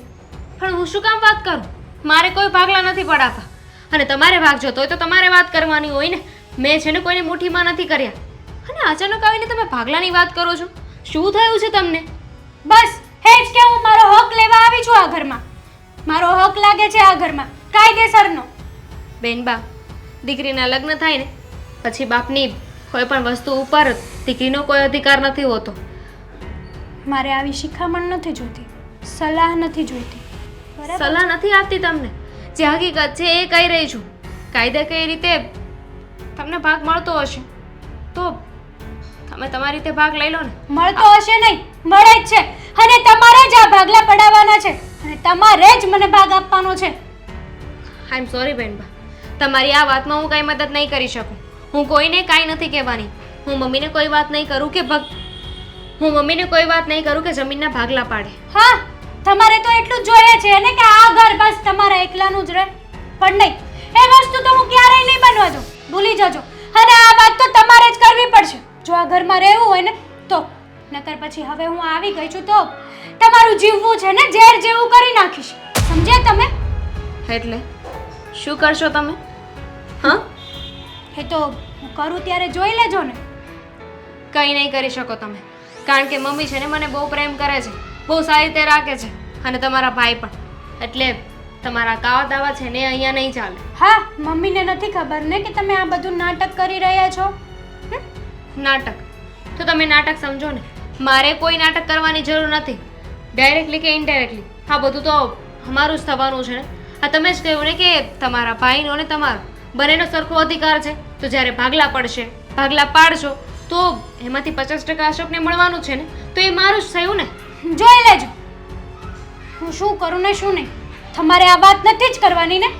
પણ હું શું કામ વાત કરું? મારે કોઈ ભાગલા નથી પડાતા, અને તમારે ભાગ જોતો હોય તો તમારે વાત કરવાની હોય ને. મેં છે ને કોઈને મુઠ્ઠીમાં નથી કર્યા, અને અચાનક આવીને તમે ભાગલાની વાત કરો છો. શું થયું છે તમને? બસ હે જ કે હું મારો હક લેવા આવી છું આ ઘરમાં. મારો હક લાગે છે આ ઘરમાં કાયદેસરનો. બેનબા દીકરીના લગ્ન થાય ને પછી બાપની કોઈ પણ વસ્તુ ઉપર દીકરીનો કોઈ અધિકાર નથી હોતો. મારે આવી શિખામણ નથી જોઈતી, સલાહ નથી જોઈતી. બરાબર? સલાહ નથી આપતી તમને, જે હકીકત છે એ કહી રહી છું. કાયદાકીય રીતે તમને ભાગ મળતો હશે તો તમે તમારી રીતે ભાગ લઈ લો ને. મળતો હશે નહીં, મળે જ છે, અને તમારે જ આ ભાગલા પડાવવાના છે, અને તમારે જ મને ભાગ આપવાનો છે. આઈ એમ સોરી બેનબા, તમારી આ વાતમાં હું કાંઈ મદદ નહીં કરી શકું. હું કોઈને કાંઈ નથી કહેવાની. હું મમ્મીને કોઈ વાત નહીં કરું કે જમીનના ભાગલા પાડે. હા, તમારે તો એટલું જ જોઈએ છે ને કે આ ઘર બસ તમારા એકલાનું જ રહે, પણ નહીં, એ વસ્તુ તો હું ક્યારેય નહીં બનવા દઉં, ભૂલી જજો. અને આ વાત તો તમારે જ કરવી પડશે જો આ ઘરમાં રહેવું હોય ને તો. નકર પછી હવે હું આવી ગઈ છું તો તમારું જીવવું છે ને ઝેર જેવું કરી નાખીશ. સમજ્યા તમે? એટલે શું કરશો તમે? હા, એ તો હું કરું ત્યારે જોઈ લેજો ને. કંઈ નહીં કરી શકો તમે, કારણ કે મમ્મી છે ને મને બહુ પ્રેમ કરે છે, બહુ સારી રીતે રાખે છે, અને તમારા ભાઈ પણ. એટલે તમારા કાવા દાવા છે ને અહીંયા નહીં ચાલે. હા, મમ્મીને નથી ખબર ને કે તમે આ બધું નાટક કરી રહ્યા છો. નાટક તો તમે નાટક સમજો ને. મારે કોઈ નાટક કરવાની જરૂર નથી, ડાયરેક્ટલી કે ઇનડાયરેક્ટલી આ બધું તો અમારું જ થવાનું છે ને. આ તમે જ કહ્યું ને કે તમારા ભાઈનો ને તમારો બંનેનો સરખો અધિકાર છે, તો જ્યારે ભાગલા પાડશો તો એમાંથી 50% અશોકને મળવાનું છે ને, તો એ મારું જ થયું ને. જોઈ લેજો હું શું કરું ને શું નહીં. તમારે આ વાત નથી જ કરવાની ને,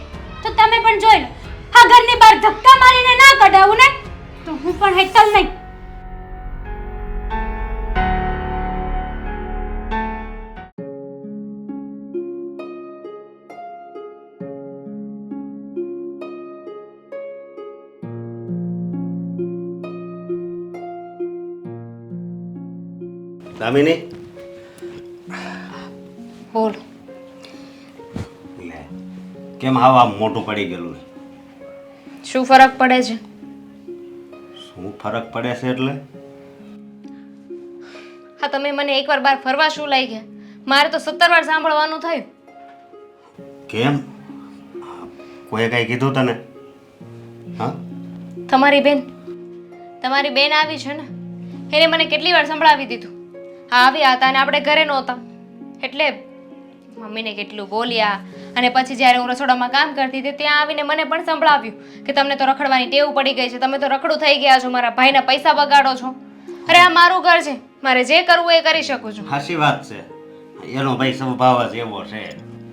તો તમે પણ જોઈ લો. આ ઘરની બહાર ધક્કા મારીને ના કઢાવું ને, તો હું પણ હેતલ નહીં. દામિની, બોલો. કેમ આવા મોટું પડી ગયેલું છે? શું ફરક પડે છે? શું ફરક પડે છે એટલે? હા, તમે મને એકવાર બહાર ફરવા શું લઈ ગયા? મારે તો 17 વાર સાંભળવાનું થયું. કેમ? કોઈએ કઈ કીધું તને? હા? તમારી બેન આવી છે ને, એને મને કેટલી વાર સંભળાવી દીધું. હા, આવ્યા હતા અને આપણે ઘરે નહોતા એટલે મમ્મીને કેટલું બોલ્યા. અને પછી જ્યારે હું રસોડામાં કામ કરતી હતી ત્યાં આવીને મને પણ સંભળાવ્યું કે તમને તો રખડવાની ટેવ પડી ગઈ છે, તમે તો રખડું થઈ ગયા છો, મારા ભાઈના પૈસા બગાડો છો. અરે આ મારું ઘર છે, મારે જે કરવું એ કરી શકું છું. હાચી વાત છે. એનો ભાઈ સ્વભાવ જ એવો છે,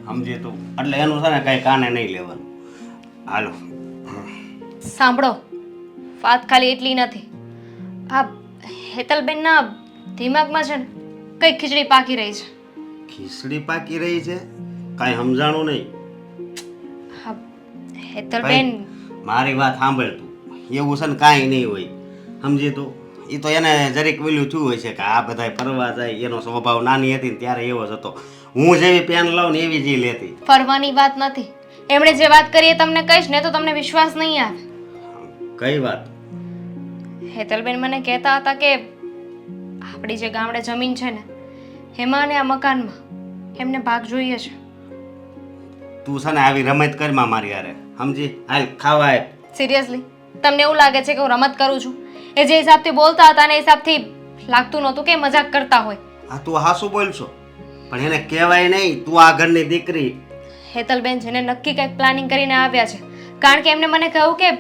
સમજી તું. એટલે એનું છે ને કઈ કાને નહીં લેવાનું. હાલો. સાંભળો, વાત ખાલી એટલી નથી. આ હેતલબેનના દિમાગમાં છે ને કઈ ખીચડી પાકી રહી છે. ખીચડી પાકી રહી છે? કાંઈ સમજાણું નહીં. હા, હેતલબેન મારી વાત સાંભળ તું. એવું છે ને કાંઈ નહીં હોય, સમજી તું. એ તો એને જરીક વેલ્યુ થયું હોય છે કે આ બધા ફરવા જાય. એનો સ્વભાવ નાની હતી ને ત્યારે એવો જ હતો. હું જેવી પેન લઉં ને એવી જ લેતી. ફરવાની વાત નથી, એમણે જે વાત કરી એ તમને કહીશ ને તો તમને વિશ્વાસ નહીં આવે. કઈ વાત? હેતલબેન મને કહેતા હતા કે આપણી જે ગામડે જમીન છે ને એમાં ને આ મકાનમાં એમને ભાગ જોઈએ છે. તું છે ને આવી રમત કરમાં મારી હારે, સમજી? હાલ ખાવા આય. સિરિયસલી તમને એવું લાગે છે કે હું રમત કરું છું? એ જે હિસાબથી બોલતા હતા ને એ હિસાબથી લાગતું નહોતું કે મજાક કરતા હોય. હા, તું હાસું બોલશો પણ એને કહેવાય નહીં તું આ ઘરની દીકરી. હેતલબેન છે ને નક્કી કંઈક પ્લાનિંગ કરીને આવ્યા છે, કારણ કે એમને મને કહ્યું કે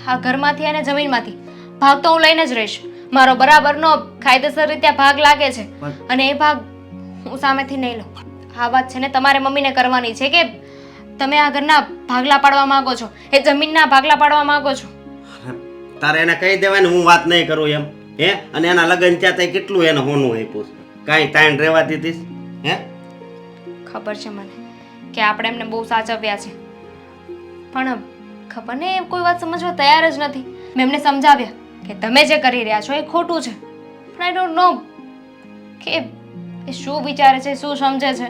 આ ઘરમાંથી અને જમીનમાંથી ભાગ તો હું લઈને જ રહીશ. મારો બરાબરનો કાયદેસર રીતે ભાગ લાગે છે અને એ ભાગ હું સામેથી નહીં લઉં. આ વાત છે ને તમારે મમ્મીને કરવાની છે કે તમે આ ઘરના ભાગલા પાડવા માંગો છો, એ જમીનના ભાગલા પાડવા માંગો છો. તારે એને કહી દેવાય ને હું વાત નહીં કરું એમ. હે? અને એના લગ્ન ત્યાં તઈ કેટલું એને હોનું આપ્યું છે? કાંઈ ટાઈમ રહેવા દીધીશ? હે? ખબર છે મને કે આપણે એમને બહુ સાચવ્યા છે, પણ ખબર ને એ કોઈ વાત સમજવા તૈયાર જ નથી. મેં એમને સમજાવ્યા કે તમે જે કરી રહ્યા છો એ ખોટું છે, પણ આઈ ડોન્ટ નો કે એ શું વિચારે છે, શું સમજે છે.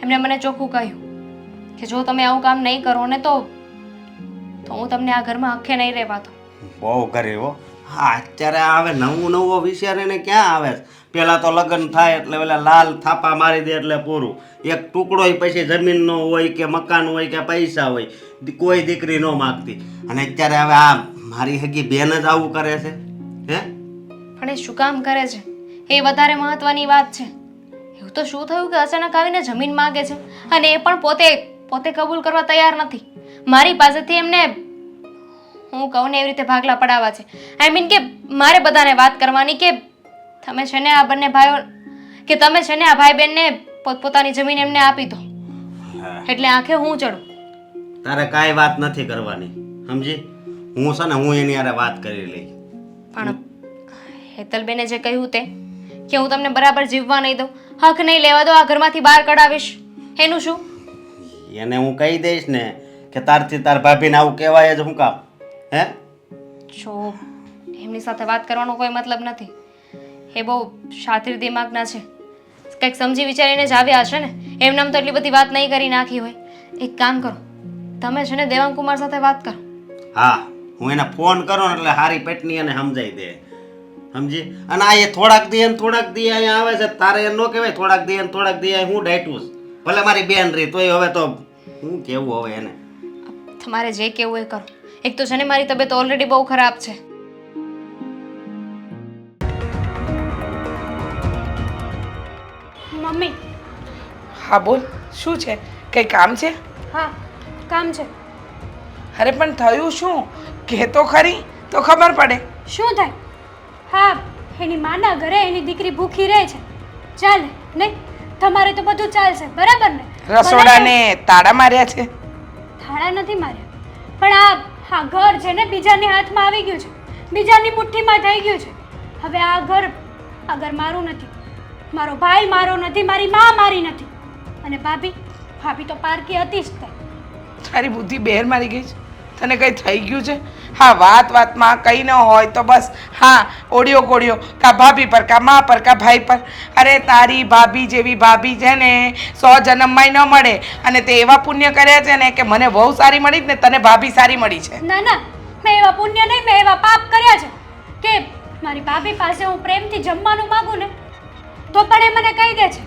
એમને મને ચોખ્ખું કહ્યું કે જો તમે આવું કામ નહીં કરો ને તો હું તમને આ ઘરમાં આખે નહીં રહેવા દઉં. બહુ કરી હો. હા, અત્યારે આવે નવો વિચારીને ક્યાં આવે છે? પેલા તો લગ્ન થાય એટલે પેલા લાલ થાપા મારી દે એટલે પૂરું. એક ટુકડો પછી જમીનનો હોય કે મકાન હોય કે પૈસા હોય, કોઈ દીકરી ન માગતી. અને અત્યારે હવે આ મારી હગી બેન જ આવું કરે છે. હે? પણ એ શું કામ કરે છે એ વધારે મહત્વની વાત છે. એવું તો શું થયું કે અચાનક આવીને જમીન માંગે છે અને એ પણ પોતે કબૂલ કરવા તૈયાર નથી. મારી પાસેથી એમને હું કહું ને એવી રીતે ભાગલા પડાવવા છે. આઈ મીન કે મારે બધાને વાત કરવાની કે તમે છે ને આ બંને ભાઈઓ કે તમે છે ને આ ભાઈ બહેનને પોતપોતાની જમીન એમને આપી દો એટલે આંખે હું ચડું. તારે કાંઈ વાત નથી કરવાની, સમજી? હું છે ને હું એની હારે વાત કરી લઈ. પણ હેતલબેને જે કહ્યું તે કે હું તમને બરાબર જીવવા નહીં દઉં, હક નહીં લેવા દો, આ ઘરમાંથી બહાર કઢાવીશ, એનું શું? એને હું કહી દઈશ ને કે તારથી તાર ભાભીને આવું કહેવાય જ શું કામ? હે? જો એમની સાથે વાત કરવાનો કોઈ મતલબ નથી. એ બહુ શાતિર દિમાગના છે, કંઈક સમજી વિચારીને જ આવ્યા હશે ને. એમને તો એટલી બધી વાત નહીં કરી નાખી હોય. એક કામ કરો, તમે છે ને દેવાંગકુમાર સાથે વાત કરો. હા, હું એને ફોન કરું ને એટલે હારી પેટની એને સમજાઈ દે, સમજી? અને આ એ થોડાક દી અહીંયા આવે છે, તારે એમ ન કહેવાય થોડાક દી હું ડાયટું છું. ભલે મારી બેન રહી તોય હવે તો હું કેવું હવે એને. તમારે જે કેવું એ કરો. એક તો છે ને મારી તબિયત ઓલરેડી બહુ ખરાબ છે. મમ્મી. હા બોલ, શું છે? કંઈ કામ છે? હા, કામ છે. અરે પણ થયું શું? કે તો ખરી તો ખબર પડે. શું થાય? હા, એની માના ઘરે એની દીકરી ભૂખી રહે છે, ચાલે નહીં? તમારે તો બધું ચાલશે, બરાબર ને? રસોડાને તાળા માર્યા છે? થાળા નથી માર્યા, પણ આ ઘર છે ને બીજાની હાથમાં આવી ગયું છે, બીજાની મુઠ્ઠીમાં થઈ ગયું છે. હવે આ ઘર મારું નથી, મારો ભાઈ મારો નથી, મારી માં મારી નથી, અને ભાભી તો પારકી હતી જ તે. તારી બુદ્ધિ બહેર મારી ગઈ છે. તને કંઈ થઈ ગયું છે? હા વાતમાં કંઈ ન હોય તો બસ હા ઓડિયો ગોળિયો કા ભાભી પર કા મા પર કા ભાઈ પર. અરે તારી ભાભી જેવી ભાભી છે ને 100 જન્મમાંય ન મળે. અને તે એવા પુણ્ય કર્યા છે ને કે મને બહુ સારી મળી જ ને તને ભાભી સારી મળી છે. ના ના, મેં એવા પુણ્ય નહીં, મેં એવા પાપ કર્યા છે કે મારી ભાભી પાસે હું પ્રેમથી જમવાનું માંગુ ને તો પણ એ મને કહી દે છે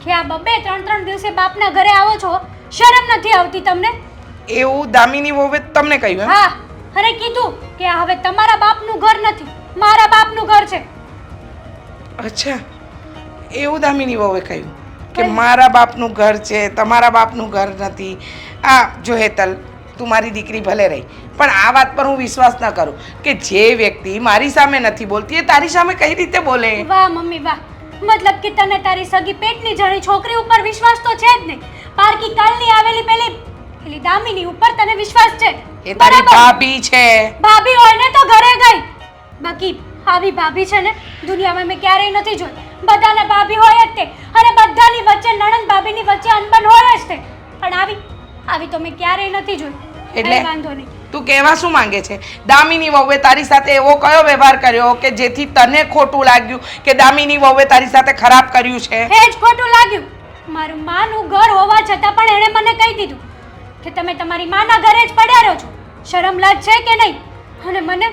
કે આ 2-3 દિવસે બાપના ઘરે આવો છો, શરમ નથી આવતી તમને? એવું દામિની વહુએ તમને કહ્યું એમ? હા, અરે કીધું કે આ હવે તમારા બાપનું ઘર નથી, મારા બાપનું ઘર છે. અચ્છા, એવું દામિની વહુએ કહ્યું કે મારા બાપનું ઘર છે, તમારા બાપનું ઘર નથી. આ જો હેતલ, તું મારી દીકરી ભલે રહી પણ આ વાત પર હું વિશ્વાસ ન કરું કે જે વ્યક્તિ મારી સામે નથી બોલતી એ તારી સામે કઈ રીતે બોલે. વાહ મમ્મી વાહ, મતલબ કે તને તારી સગી પેટની જણી છોકરી ઉપર વિશ્વાસ તો છે જ નહીં, પારકી કાલની આવેલી પેલી દામિની ઉપર તને વિશ્વાસ છે? એ તારી ભાભી છે. ભાભી હોય ને તો ઘરે ગઈ, બાકી આવી ભાભી છે ને દુનિયામાં મેં ક્યારેય નથી જોઈ. બધાને ભાભી હોય જ તે, અને બધાની વચ્ચે નણંદ ભાભીની વચ્ચે અનબન હોય જ તે, પણ આવી તો મેં ક્યારેય નથી જોઈ. એટલે કંઈ વાંધો નહીં. તું કહેવા શું માંગે છે? દામિની વહુએ તારી સાથે એવો કયો વ્યવહાર કર્યો કે જેથી તને ખોટું લાગ્યું કે દામિની વહુએ તારી સાથે ખરાબ કર્યું છે? એ જ ખોટું લાગ્યું. મારું માનું ઘર હોવા છતાં પણ એણે મને કહી દીધું કે તમે તમારી માના ઘરે જ પડ્યા રહો છો, શરમ લાજ છે કે નહીં? અને મને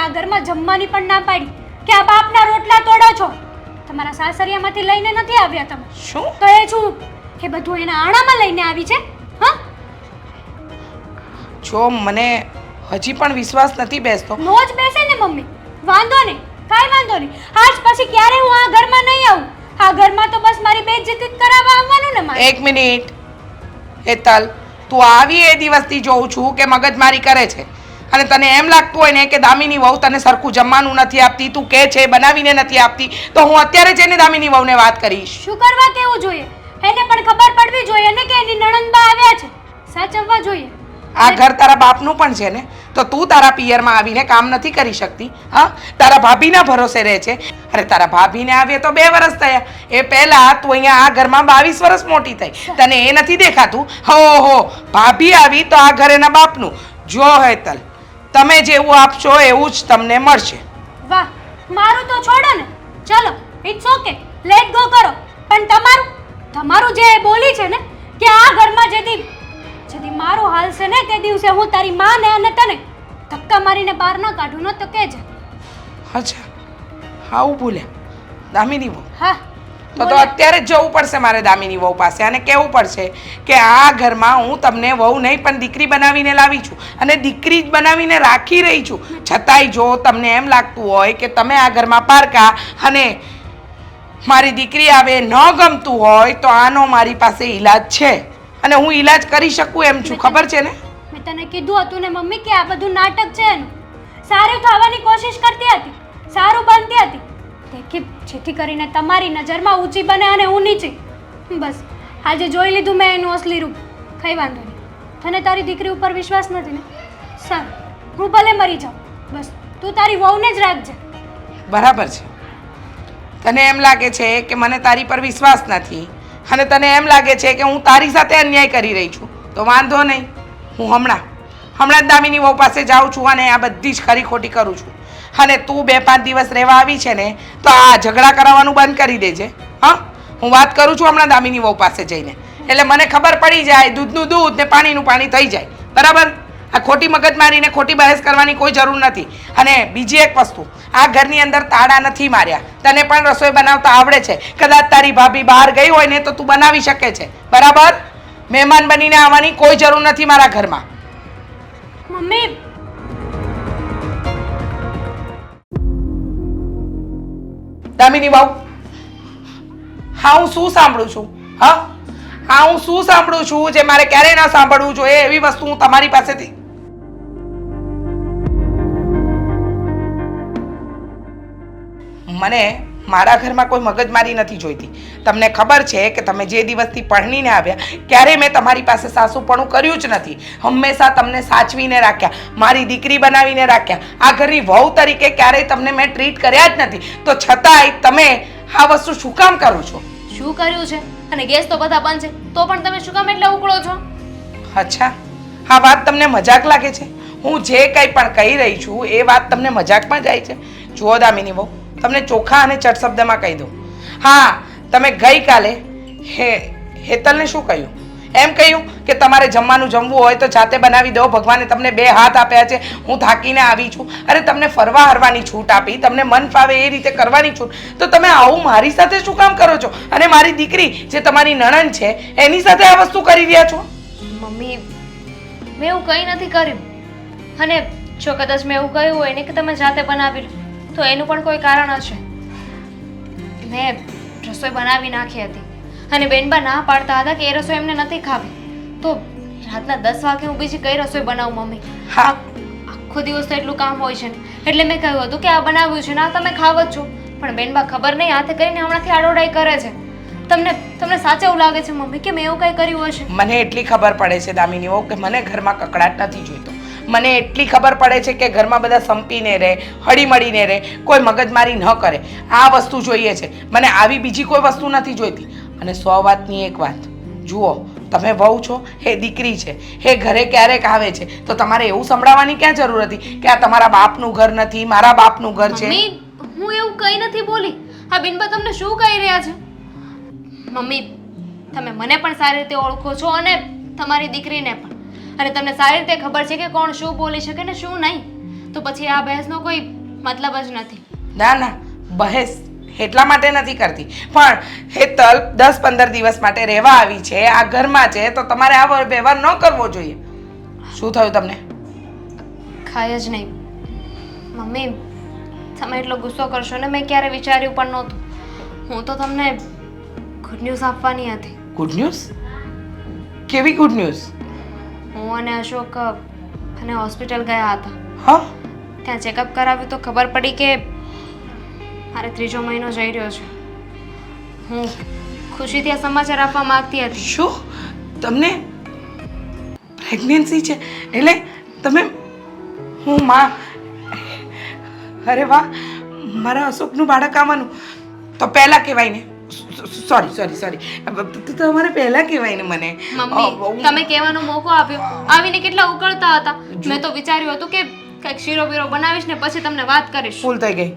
આ ઘરમાં જમવાની પણ ના પાડી કે આ બાપના રોટલા તોડો છો. તમારા સાસરિયામાંથી લઈને નથી આવ્યા તમે. શું? તો એ છું કે બધું એના આણામાં લઈને આવી છે? હા, જો મને હજી પણ વિશ્વાસ નથી બેસતો. નો જ બેસે ને મમ્મી, વાંધો નહીં, કાંઈ વાંધો નહીં. આજ પછી ક્યારે હું આ ઘરમાં નહીં આવું. આ ઘરમાં તો બસ મારી બેઇજ્જતી જ કરાવવા આવવાનું ને મારે. એક મિનિટ હેતલ, તું આવી એ દિવસથી જોઉં છું કે મગજમારી કરે છે અને તને એમ લાગતું હોય ને કે દામિની વહુ તને સરખું જમવાનું નથી આપતી, તું કે છે બનાવીને નથી આપતી, તો હું અત્યારે જઈને દામિની વહુને વાત કરીશ. શું કરવા કેવું જોઈએ? એને પણ ખબર પડવી જોઈએ ને કે એની નણંદબા આવ્યા છે, સાચવવા જોઈએ. આ ઘર તારા બાપનું પણ છે ને, તો તું તારા પિયરમાં આવીને કામ નથી કરી શકતી? હા, તારા ભાભીના ભરોસે રહે છે. અરે તારા ભાભીને આવે તો 2 વર્ષ થયા, એ પહેલા તું અહીંયા આ ઘરમાં 22 વર્ષ મોટી થઈ, તને એ નથી દેખાતું? હો ભાભી આવી તો આ ઘર એના બાપનું. જો હેતલ, તમે જેવું આપશો એવું જ તમને મળશે. વાહ, મારું તો છોડો ને, ચલો ઇટ્સ ઓકે, લેટ ગો કરો. પણ તમારું જે બોલી છે ને કે આ ઘરમાં જેથી મારો હાલ છે ને તે દિવસે હું તારી માને અને તને ધક્કા મારીને બહાર ન કાઢું ન તો કહેજે. અચ્છા, આવું બોલ્યા દામિની વહુ? હા, તો અત્યારે જ જવું પડશે મારે દામિની વહુ પાસે અને કહેવું પડશે કે આ ઘરમાં હું તમને વહુ નહીં પણ દીકરી બનાવીને લાવી છું અને દીકરી જ બનાવીને રાખી રહી છું. છતાંય જો તમને એમ લાગતું હોય કે તમે આ ઘરમાં પારકા અને મારી દીકરી આવે ન ગમતું હોય તો આનો મારી પાસે ઈલાજ છે અને હું ઈલાજ કરી શકું એમ છું, ખબર છે ને? મેં તને કીધું હતું ને મમ્મી કે આ બધું નાટક છે એનું. સારું થવાની કોશિશ કરતી હતી, સારું બનતી હતી, જેથી કરીને તમારી નજરમાં ઊંચી બને અને હું નીચી. બસ આજે જોઈ લીધું મેં એનું અસલી રૂપ. કંઈ વાંધો નહીં, તને તારી દીકરી ઉપર વિશ્વાસ નથી ને? સારું, હું ભલે મરી જાઉં, બસ તું તારી વહુને જ રાખજે. બરાબર છે. તને એમ લાગે છે કે મને તારી પર વિશ્વાસ નથી અને તને એમ લાગે છે કે હું તારી સાથે અન્યાય કરી રહી છું, તો વાંધો નહીં, હું હમણાં જ દામિની વહુ પાસે જાઉં છું અને આ બધી જ ખરી ખોટી કરું છું. અને તું 2-5 દિવસ રહેવા આવી છે ને તો આ ઝઘડા કરાવવાનું બંધ કરી દેજે. હા, હું વાત કરું છું હમણાં દામિની વહુ પાસે જઈને, એટલે મને ખબર પડી જાય, દૂધનું દૂધ ને પાણીનું પાણી થઈ જાય. બરાબર? આ ખોટી મગજમારીને ખોટી બહેસ કરવાની કોઈ જરૂર નથી. અને બીજી એક વસ્તુ, આ ઘરની અંદર તાળા નથી માર્યા, તને પણ રસોઈ બનાવતા આવડે છે. કદાચ તારી ભાભી બહાર ગઈ હોય ને તો તું બનાવી શકે છે. બરાબર? મહેમાન બનીને આવવાની કોઈ જરૂર નથી મારા ઘરમાં. મમ્મી, દામિની વહુ, હા હું શું સાંભળું છું? હા હું શું સાંભળું છું જે મારે ક્યારેય ના સાંભળવું જોઈએ એવી વસ્તુ હું તમારી પાસેથી. મને મારા ઘરમાં કોઈ મગજમારી નથી જોઈતી. તમને ખબર છે કે તમે જે દિવસથી પરણીને આવ્યા ક્યારેય મેં તમારી પાસે સાસુપણું કર્યું જ નથી. હંમેશા તમને સાચવીને રાખ્યા, મારી દીકરી બનાવીને રાખ્યા. આ ઘરની વહુ તરીકે ક્યારેય તમને મેં ટ્રીટ કર્યા જ નથી. તો છતાંય તમે આ વસ્તુ શું કામ કરો છો? શું કર્યું છે? અને ગેસ તો બધા બંધ છે તો પણ તમે શું કામ એટલે ઉકળો છો? અચ્છા, આ વાત તમને મજાક લાગે છે? હું જે કંઈ પણ કહી રહી છું એ વાત તમને મજાકમાં જાય છે? જુઓ દામિની બહુ, તમને ચોખ્ખા અને ચટ શબ્દમાં કહી દઉં. હા, તમે ગઈકાલે હેતલને શું કહ્યું? એમ કહ્યું કે તમારે જમવાનું જમવું હોય તો જાતે બનાવી દો, ભગવાને તમને 2 હાથ આપ્યા છે, હું થાકીને આવી છું. અરે તમને ફરવા હરવાની છૂટ આપી, તમને મન ફાવે એ રીતે કરવાની છૂટ, તો તમે આવું મારી સાથે શું કામ કરો છો? અને મારી દીકરી જે તમારી નણંદ છે એની સાથે આ વસ્તુ કરી રહ્યા છો? મમ્મી, મેં એવું કંઈ નથી કર્યું. અને જો કદાચ મેં એવું કહ્યું હોય ને કે તમે જાતે બનાવી લો, તો એનું પણ કોઈ કારણ હશે. મેં રસોઈ બનાવી નાખી હતી અને બેનબા ના પાડતા હતા કે એ રસોઈ એમને નથી ખાવી, તો રાતના 10 વાગે હું બીજી કઈ રસોઈ બનાવું મમ્મી? હા, આખો દિવસ તો એટલું કામ હોય છે ને, એટલે મેં કહ્યું હતું કે આ બનાવ્યું છે ને આ તમે ખાવ જ છો. પણ બેનબા ખબર નહીં હાથે કરીને હમણાંથી આડોડાઈ કરે છે. તમને સાચે એવું લાગે છે મમ્મી કે મેં એવું કંઈ કર્યું હશે? મને એટલી ખબર પડે છે દામિનીઓ કે મને ઘરમાં કકડાટ નથી જોઈતો. મને એટલી ખબર પડે છે કે ઘરમાં બધા સંપીને રહે, હળીમળીને રહે, કોઈ મગજમારી ન કરે. આ વસ્તુ જોઈએ છે મને, આવી બીજી કોઈ વસ્તુ નથી જોઈતી. અને 100 વાતની એક વાત, જુઓ તમે વહુ છો, એ દીકરી છે, એ ઘરે ક્યારેક આવે છે તો તમારે એવું સંભળાવવાની ક્યાં જરૂર હતી કે આ તમારા બાપનું ઘર નથી, મારા બાપનું ઘર છે? મમ્મી, હું એવું કંઈ નથી બોલી. હા બેનબા તમને શું કહી રહ્યા છે? મમ્મી, તમે મને પણ સારી રીતે ઓળખો છો અને તમારી દીકરીને પણ, અને તમને સારી રીતે ખબર છે કે કોણ શું બોલી શકે ને શું નહીં. તો પછી આ બહેસનો કોઈ મતલબ જ નથી. ના ના, બહેસ એટલા માટે નથી કરતી, પણ હેતલ 10-15 દિવસ માટે રહેવા આવી છે, આ ઘરમાં છે, તો તમારે આવો વ્યવહાર ન કરવો જોઈએ. શું થયું તમને? ખાય જ નહીં. મમ્મી, તમે એટલો ગુસ્સો કરશો ને મેં ક્યારે વિચાર્યું પણ નહોતું. હું તો તમને ગુડ ન્યૂઝ આપવાની હતી. Good news? કેવી ગુડ ન્યૂઝ? હું અને અશોક અને હોસ્પિટલ ગયા હતા. હા? ત્યાં ચેકઅપ કરાવ્યું તો ખબર પડી કે મારે 3જો મહિનો જઈ રહ્યો છે. હું ખુશીથી આ સમાચાર આપવા માંગતી હતી. શું તમને પ્રેગ્નન્સી છે? એટલે તમે હું માં? અરે વાહ, મારા અશોકનું બાળક આવવાનું. તો પહેલાં કહેવાય ને. સોરી તમારે પહેલાં કહેવાય ને મને. મમ્મી, તમે કહેવાનો મોકો આપ્યો, આવીને કેટલા ઉકળતા હતા. મેં તો વિચાર્યું હતું કે કંઈક શીરો બીરો બનાવીશ ને પછી તમને વાત કરીશ. ભૂલ થઈ ગઈ,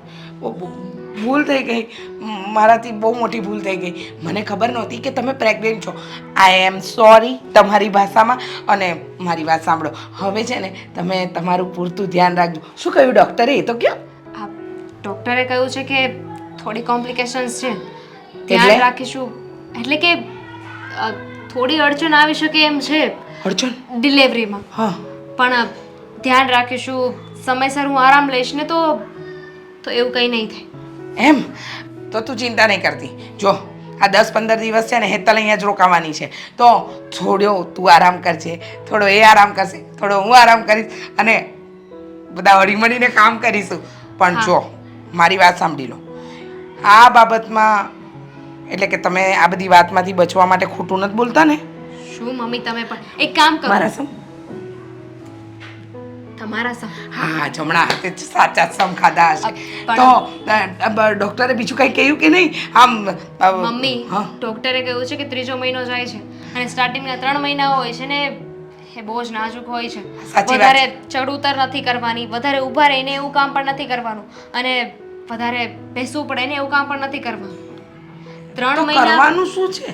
ભૂલ થઈ ગઈ મારાથી, બહુ મોટી ભૂલ થઈ ગઈ. મને ખબર નહોતી કે તમે પ્રેગ્નન્ટ છો. આઈ એમ સોરી તમારી ભાષામાં. અને મારી વાત સાંભળો, હવે છે ને તમે તમારું પૂરતું ધ્યાન રાખજો. શું કહ્યું ડૉક્ટરે? એ તો કહો. ડૉક્ટરે કહ્યું છે કે થોડી કોમ્પ્લિકેશન્સ છે, ધ્યાન રાખીશું. એટલે કે થોડી અડચણ આવી શકે એમ છે. અડચણ? ડિલિવરીમાં. હા. પણ ધ્યાન રાખીશું, સમયસર હું આરામ લઈશ ને તો એવું કંઈ નહીં થાય. એમ? તો તું ચિંતા નહીં કરતી. જો આ 10-15 દિવસ છે ને હેતલ અહીંયા જ રોકાવાની છે, તો થોડો તું આરામ કરજે, થોડો એ આરામ કરશે, થોડો હું આરામ કરીશ, અને બધા હળીમળીને કામ કરીશું. પણ જો મારી વાત સાંભળી લો, આ બાબતમાં એટલે કે તમે આ બધી વાતમાંથી બચવા માટે ખોટું નથી બોલતા ને? શું મમ્મી, તમે પણ એક કામ કરો. મારા સમ? તમારા સમ? હા, જમણા હાથે સાચા સમ ખાધા હશે. તો ડૉક્ટરે બીજું કંઈ કહ્યું કે નહીં? આમ મમ્મી, ડૉક્ટરે કહ્યું છે કે 3જો મહિનો જાય છે અને સ્ટાર્ટિંગના 3 મહિના હોય છે ને એ બહુ જ નાજુક હોય છે. વધારે ચડ ઉતર નથી કરવાની, વધારે ઊભા રહીને એવું કામ પણ નથી કરવાનું, અને વધારે બેસવું પડે ને એવું કામ પણ નથી કરવાનું. 3 મહિના કરવાનું શું છે?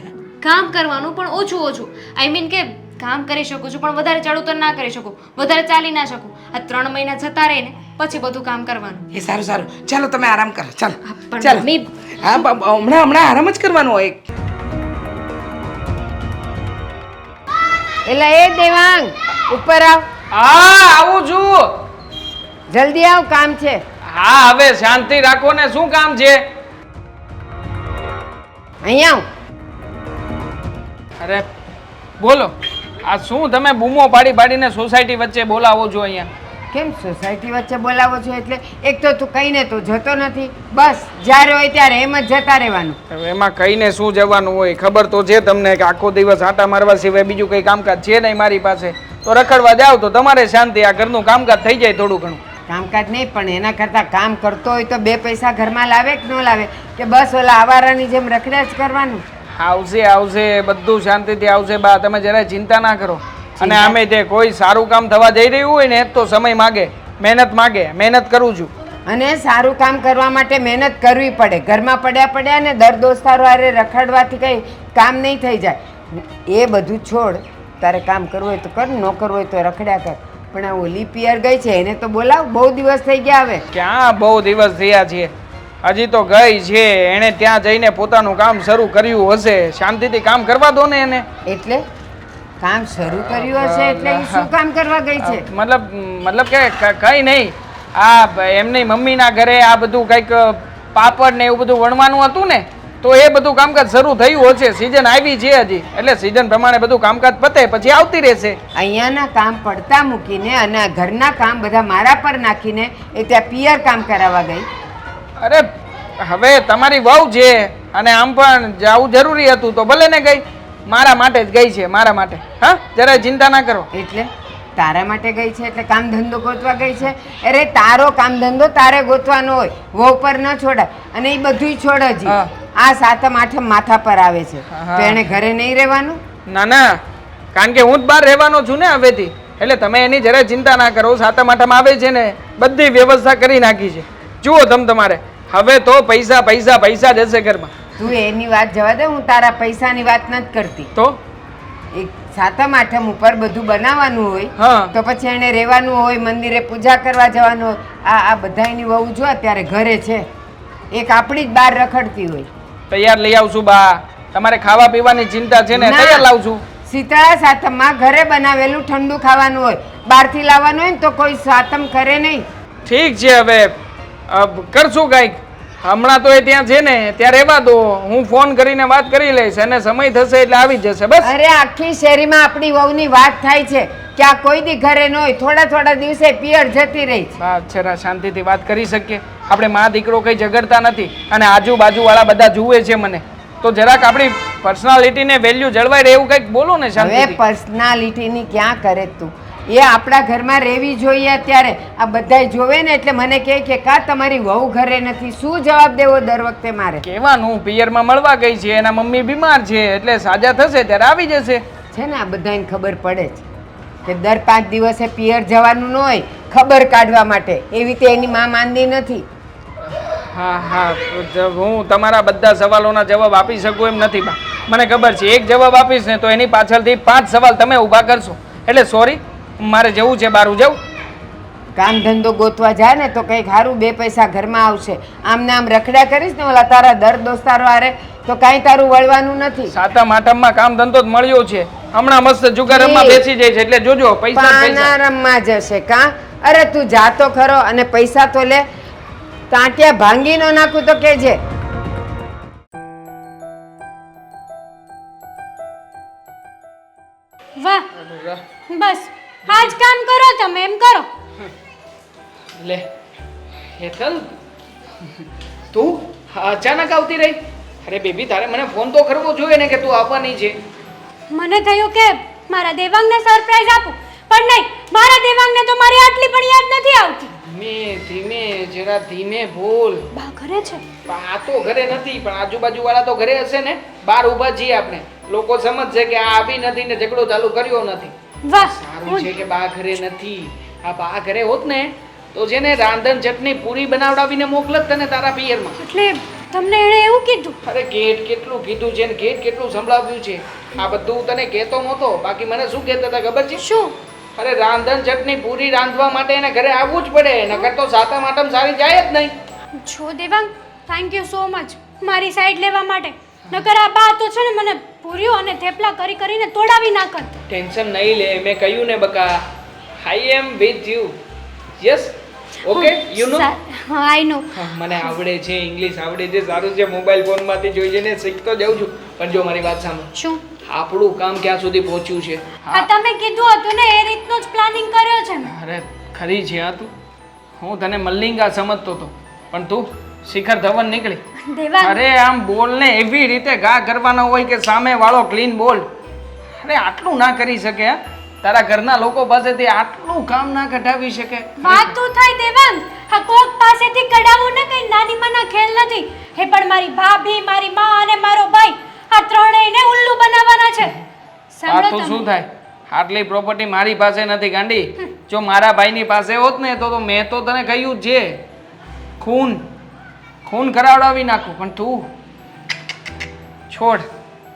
કામ કરવાનું, પણ ઓછું. આઈ મીન કે કામ કરી શકું છું પણ વધારે ચડ ઉતર ના કરી શકું, વધારે ચાલી ના શકું. આ 3 મહિના જતા રહે ને પછી બધું કામ કરવાનું. એ સારું, ચાલો તમે આરામ કરો. ચાલો પણ મમ્મી, હા, હમણાં આરામ જ કરવાનો હોય. એટલે એ દેવાંગ, ઉપર આવ. હા, આવું છું. જલ્દી આવ, કામ છે. હા, હવે શાંતિ રાખો ને, શું કામ છે? અહીંયા આવ. અરે બોલો, આ શું તમે બૂમો પાડીને સોસાયટી વચ્ચે બોલાવો છો અહીંયા? કેમ સોસાયટી વચ્ચે બોલાવો છો? એટલે એક તો તું કહીને તો જતો નથી, બસ જ્યારે હોય ત્યારે એમ જ જતા રહેવાનું. હવે એમાં કહીને શું જવાનું હોય? ખબર તો છે તમને કે આખો દિવસ આટા મારવા સિવાય બીજું કંઈ કામકાજ છે નહીં મારી પાસે. તો રખડવા જાવ તો તમારે શાંતિ, આ ઘરનું કામકાજ થઈ જાય થોડું ઘણું. કામકાજ નહીં, પણ એના કરતાં કામ કરતો હોય તો 2 પૈસા ઘરમાં લાવે કે ન લાવે, કે બસ ઓલા આવારાની જેમ રખડ્યા જ કરવાનું? આવશે, બધું શાંતિથી આવશે બા, તમે જરાય ચિંતા ના કરો. અને આમે તે કોઈ સારું કામ થવા જઈ રહ્યું હોય ને તો સમય માગે, મહેનત કરું છું. અને સારું કામ કરવા માટે મહેનત કરવી પડે. ઘરમાં પડ્યા ને દર દોસ્તારો હારે રખડવાથી કંઈ કામ નહીં થઈ જાય. એ બધું છોડ, તારે કામ કરવું હોય તો કર, ન કરવું હોય તો રખડ્યા કર. પણ આ ઓલી પિયર ગઈ છે એને તો બોલાવ, બહુ દિવસ થઈ ગયા હવે. ક્યાં બહુ દિવસ થયા છે, હજી તો ગઈ છે. એણે ત્યાં જઈને પોતાનું કામ શરૂ કર્યું હશે, શાંતિથી કામ કરવા દો ને એને. એટલે કામ શરૂ કર્યું હશે એટલે ઈ શું કામ કરવા ગઈ છે? મતલબ કે કઈ નહીં, આ એમની મમ્મીના ઘરે આ બધું કંઈક પાપડ ને એવું બધું વણવાનું હતું ને, તો એ બધું કામકાજ શરૂ થયું હશે. સિઝન આવી છે હજી, એટલે સિઝન પ્રમાણે બધું કામકાજ પતે પછી આવતી રહેશે. અહીંયાના કામ પડતા મૂકીને અને આ ઘરના કામ બધા મારા પર નાખીને એ ત્યાં પિયર કામ કરાવવા ગઈ. અરે હવે તમારી વહુ છે અને આમ પણ જવું જરૂરી હતું તો ભલે ને ગઈ. મારા માટે જ ગઈ છે, મારા માટે. હા, જરાય ચિંતા ના કરો. એટલે તારા માટે ગઈ છે એટલે કામ ધંધો ગોતવા ગઈ છે? અરે તારો કામ ધંધો તારે ગોતવાનો હોય, વહુ પર ન છોડાય. અને એ બધુંય છોડ હજી. હા. આ 7મ 8મ માથા પર આવે છે હા. તો એને ઘરે નહીં રહેવાનું? ના ના, કારણ કે હું જ બહાર રહેવાનો છું ને હવેથી, એટલે તમે એની જરાય ચિંતા ના કરો. 7મ 8મ આવે છે ને બધી વ્યવસ્થા કરી નાખી છે. જુઓ તમારે હવે તો પૈસા પૈસા પૈસા જ હશે ઘરમાં. તું એની વાત જવા દે, હું તારા પૈસાની વાત નથી કરતી. તો એક 7મ 8મ ઉપર બધું બનાવવાનું હોય હા. તો પછી એને રહેવાનું હોય, મંદિરે પૂજા કરવા જવાનું હોય. આ બધાયની વહુ જો અત્યારે ઘરે છે, એક આપણી જ બહાર રખડતી હોય. તૈયાર લઈ આવશું બા. તમારે ખાવા પીવાની ચિંતા છે ને, ના. તૈયાર લાવશું. શીતળા 7મમાં ઘરે બનાવેલું ઠંડુ ખાવાનું હોય, બહારથી લાવવાનું હોય ને તો કોઈ 7મ કરે નહીં. ઠીક છે, હવે કરશું કાંઈક. હમણાં તો એ ત્યાં છે ને ત્યાં રહેવા દો, હું ફોન કરીને વાત કરી લઈશ અને સમય થશે એટલે આવી જ જશે. બસ. અરે આખી શેરીમાં આપણી વહુની વાત થાય છે કે આ કોઈ દી ઘરે ન હોય, થોડા દિવસે પિયર જતી રહી છે. બા જરા શાંતિથી વાત કરી શકીએ આપણે. માં દીકરો કંઈ ઝઘડતા નથી અને આજુબાજુવાળા બધા જુએ છે મને, તો જરાક આપણી પર્સનાલિટીને વેલ્યુ જળવાઈ રહે એવું કંઈક બોલો ને હવે શાંતિથી. પર્સનાલિટીની ક્યાં કરે તું? એ આપણા ઘરમાં રહેવી જોઈએ અત્યારે. આ બધાય જોવે ને એટલે મને કહે કે કા તમારી વહુ ઘરે નથી. શું જવાબ દેવો દર વખતે મારે? કહેવાનું પિયરમાં મળવા ગઈ છે, એના મમ્મી બીમાર છે એટલે સાજા થશે ત્યારે આવી જશે. છે ને આ બધાને ખબર પડે છે કે દર 5 દિવસે પિયર જવાનું ન હોય, ખબર કાઢવા માટે. એવી રીતે એની માં માંદી નથી. હા હા, હું તમારા બધા સવાલોના જવાબ આપી શકું એમ નથી બા. મને ખબર છે એક જવાબ આપીશ ને તો એની પાછળથી 5 સવાલ તમે ઊભા કરશો. એટલે સોરી, મારે જવું છે, બહાર જવું. કામ ધંધો ગોતવા જાય ને તો કંઈક સારું 2 પૈસા ઘરમાં આવશે. આમ ને આમ રખડ્યા કરીશ ને ઓલા તારા દર દોસ્તારો હારે તો કાંઈ તારું વળવાનું નથી. 7મ 8મમાં કામ ધંધો જ મળ્યો છે. હમણાં મસ્ત જુગાર રમવા બેસી જાય છે એટલે જોજો પૈસા જ પૈસા. પાના રમવા જશે કાં? અરે તું જાતો ખરો અને પૈસા તો લે. તાંટિયા ભાંગી ન નાખું તો કેજે. વાહ, બસ આ જ કામ કરો તમે, એમ કરો. લે હેતલ, તું અચાનક આવતી રહી? અરે બેબી, તારે મને ફોન તો કરવો જોઈએ ને કે તું આવવાની છે. મને થયું કે મારા દેવાંગને સરપ્રાઈઝ આપું, પણ નહીં, મારા દેવાંગને તો મારી આટલી પણ યાદ નથી આવતી. ધીમે ધીમે, જરા ધીમે બોલ. બા ઘરે છે? આ તો ઘરે નથી પણ આજુબાજુ વાળા તો ઘરે હશે ને. બહાર ઊભા છીએ આપણે, લોકો સમજશે કે આ આવી નથી ને ઝઘડો ચાલુ કર્યો નથી. વાહ, સારું છે કે બા ઘરે નથી. આ બા ઘરે હોત ને તો જેને રાંધણ ચટણી પૂરી બનાવડાવીને મોકલત તને તારા પિયરમાં. એટલે તમને એણે એવું કીધું? અરે ગેટ કેટલું કીધું છે ને ગેટ કેટલું સંભળાવ્યું છે. આ બધું તને કહેતો નહોતો, બાકી મને શું કહેતા હતા ખબર છે? શું? અરે રાંધણ ચટણી પૂરી રાંધવા માટે એને ઘરે આવવું જ પડે, નકર તો 7મ 8મ સારી જાય જ નહીં. છો Devang, thank you so much મારી સાઈડ લેવા માટે. નકર આ બા તો છે ને મને પૂરીઓ અને થેપલા કરી કરીને તોડાવી નાખત. ટેન્શન નહીં લે, મેં કહ્યું ને બકા, I am with you. Yes, okay, you know. હા, આઈ નો. મને આવડે છે, ઇંગ્લિશ આવડે છે, સારું છે. મોબાઈલ ફોનમાંથી જોઈ જઈને શીખતો જાઉં છું. પણ જો મારી વાત સાંભળ, શું? આપણું કામ ક્યાં સુધી પહોંચ્યું છે? આ તમે કીધું હતું ને એ રીતનું જ પ્લાનિંગ કર્યો છે મેં. અરે ખરી છે આ તું. હું તને મલ્લિંગા સમજતો હતો પણ તું શિખર ધવન નીકળી. દેવાંગ, અરે આમ બોલ ને એવી રીતે ઘા કરવાનો હોય કે સામે વાળો ક્લીન બોલ. અરે આટલું ના કરી શકે? હા, તારા ઘરના લોકો પાસેથી આટલું કામ ના કઢાવી શકે? વાત તો થાય દેવાંગ, આ કોક પાસેથી કઢાવવું ને કઈ નાની માના ખેલ નથી. એ પણ મારી ભાભી, મારી માં અને મારો ભાઈ, આ ત્રણેયને ઉલ્લુ બનાવવાના છે. આ સાંભળો તો તમે. શું થાય? આટલી પ્રોપર્ટી મારી પાસે નથી ગાંડી. જો મારા ભાઈની પાસે હોત ને તો મેં તો તને કહ્યું જ છે, ખૂન કરાવડાવી નાખું. પણ તું છોડ,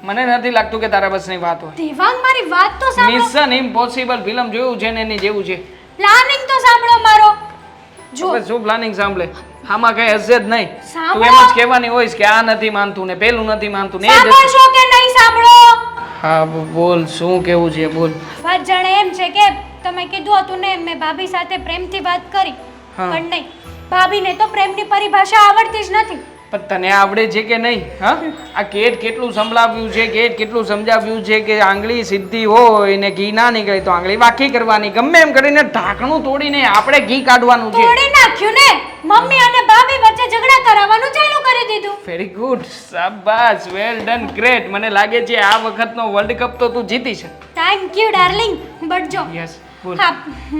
મને નથી લાગતું કે તારા બસની વાત હોય. દેવાંગ મારી વાત તો સાંભળો. મિશન ઇમ્પોસિબલ ફિલ્મ જોયું છે ને એની જેવું છે. પ્લાનિંગ તો સાંભળો મારો. જો હવે શું પ્લાનિંગ સાંભળે? આમાં કઈ હશે જ નહીં. તું સાંભળો. એમ જ કહેવાની હોઈશ કે આ નથી માનતું ને પેલું નથી માનતું ને એ જ હશે. સાંભળશો કે નહીં સાંભળો? હા બોલ, શું કેવું છે બોલ. વાત જાણે એમ છે કે તમે કીધું હતું ને મેં ભાભી સાથે પ્રેમથી વાત કરી, હા. પણ નહીં, ભાભીને તો પ્રેમની પરિભાષા આવડતી જ નથી. પણ તને આવડે છે કે નહીં? હા, આ કેટ કેટલું સંભળાવ્યું છે, કેટ કેટલું સમજાવ્યું છે કે આંગળી સીધી હોય ને ઘી ના નીકળે તો આંગળી વાકી કરવાની. ગમે એમ કરીને ઢાંકણું તોડીને આપણે ઘી કાઢવાનું છે. તોડી નાખ્યું ને. મમ્મી અને ભાભી વચ્ચે ઝઘડા કરાવવાનું ચાલુ કરી દીધું. વેરી ગુડ, શાબાશ, વેલ ડન, ગ્રેટ. મને લાગે છે આ વખતનો વર્લ્ડ કપ તો તું જીતી છે. Thank you darling. બટ જો યસ, બોલ. હા,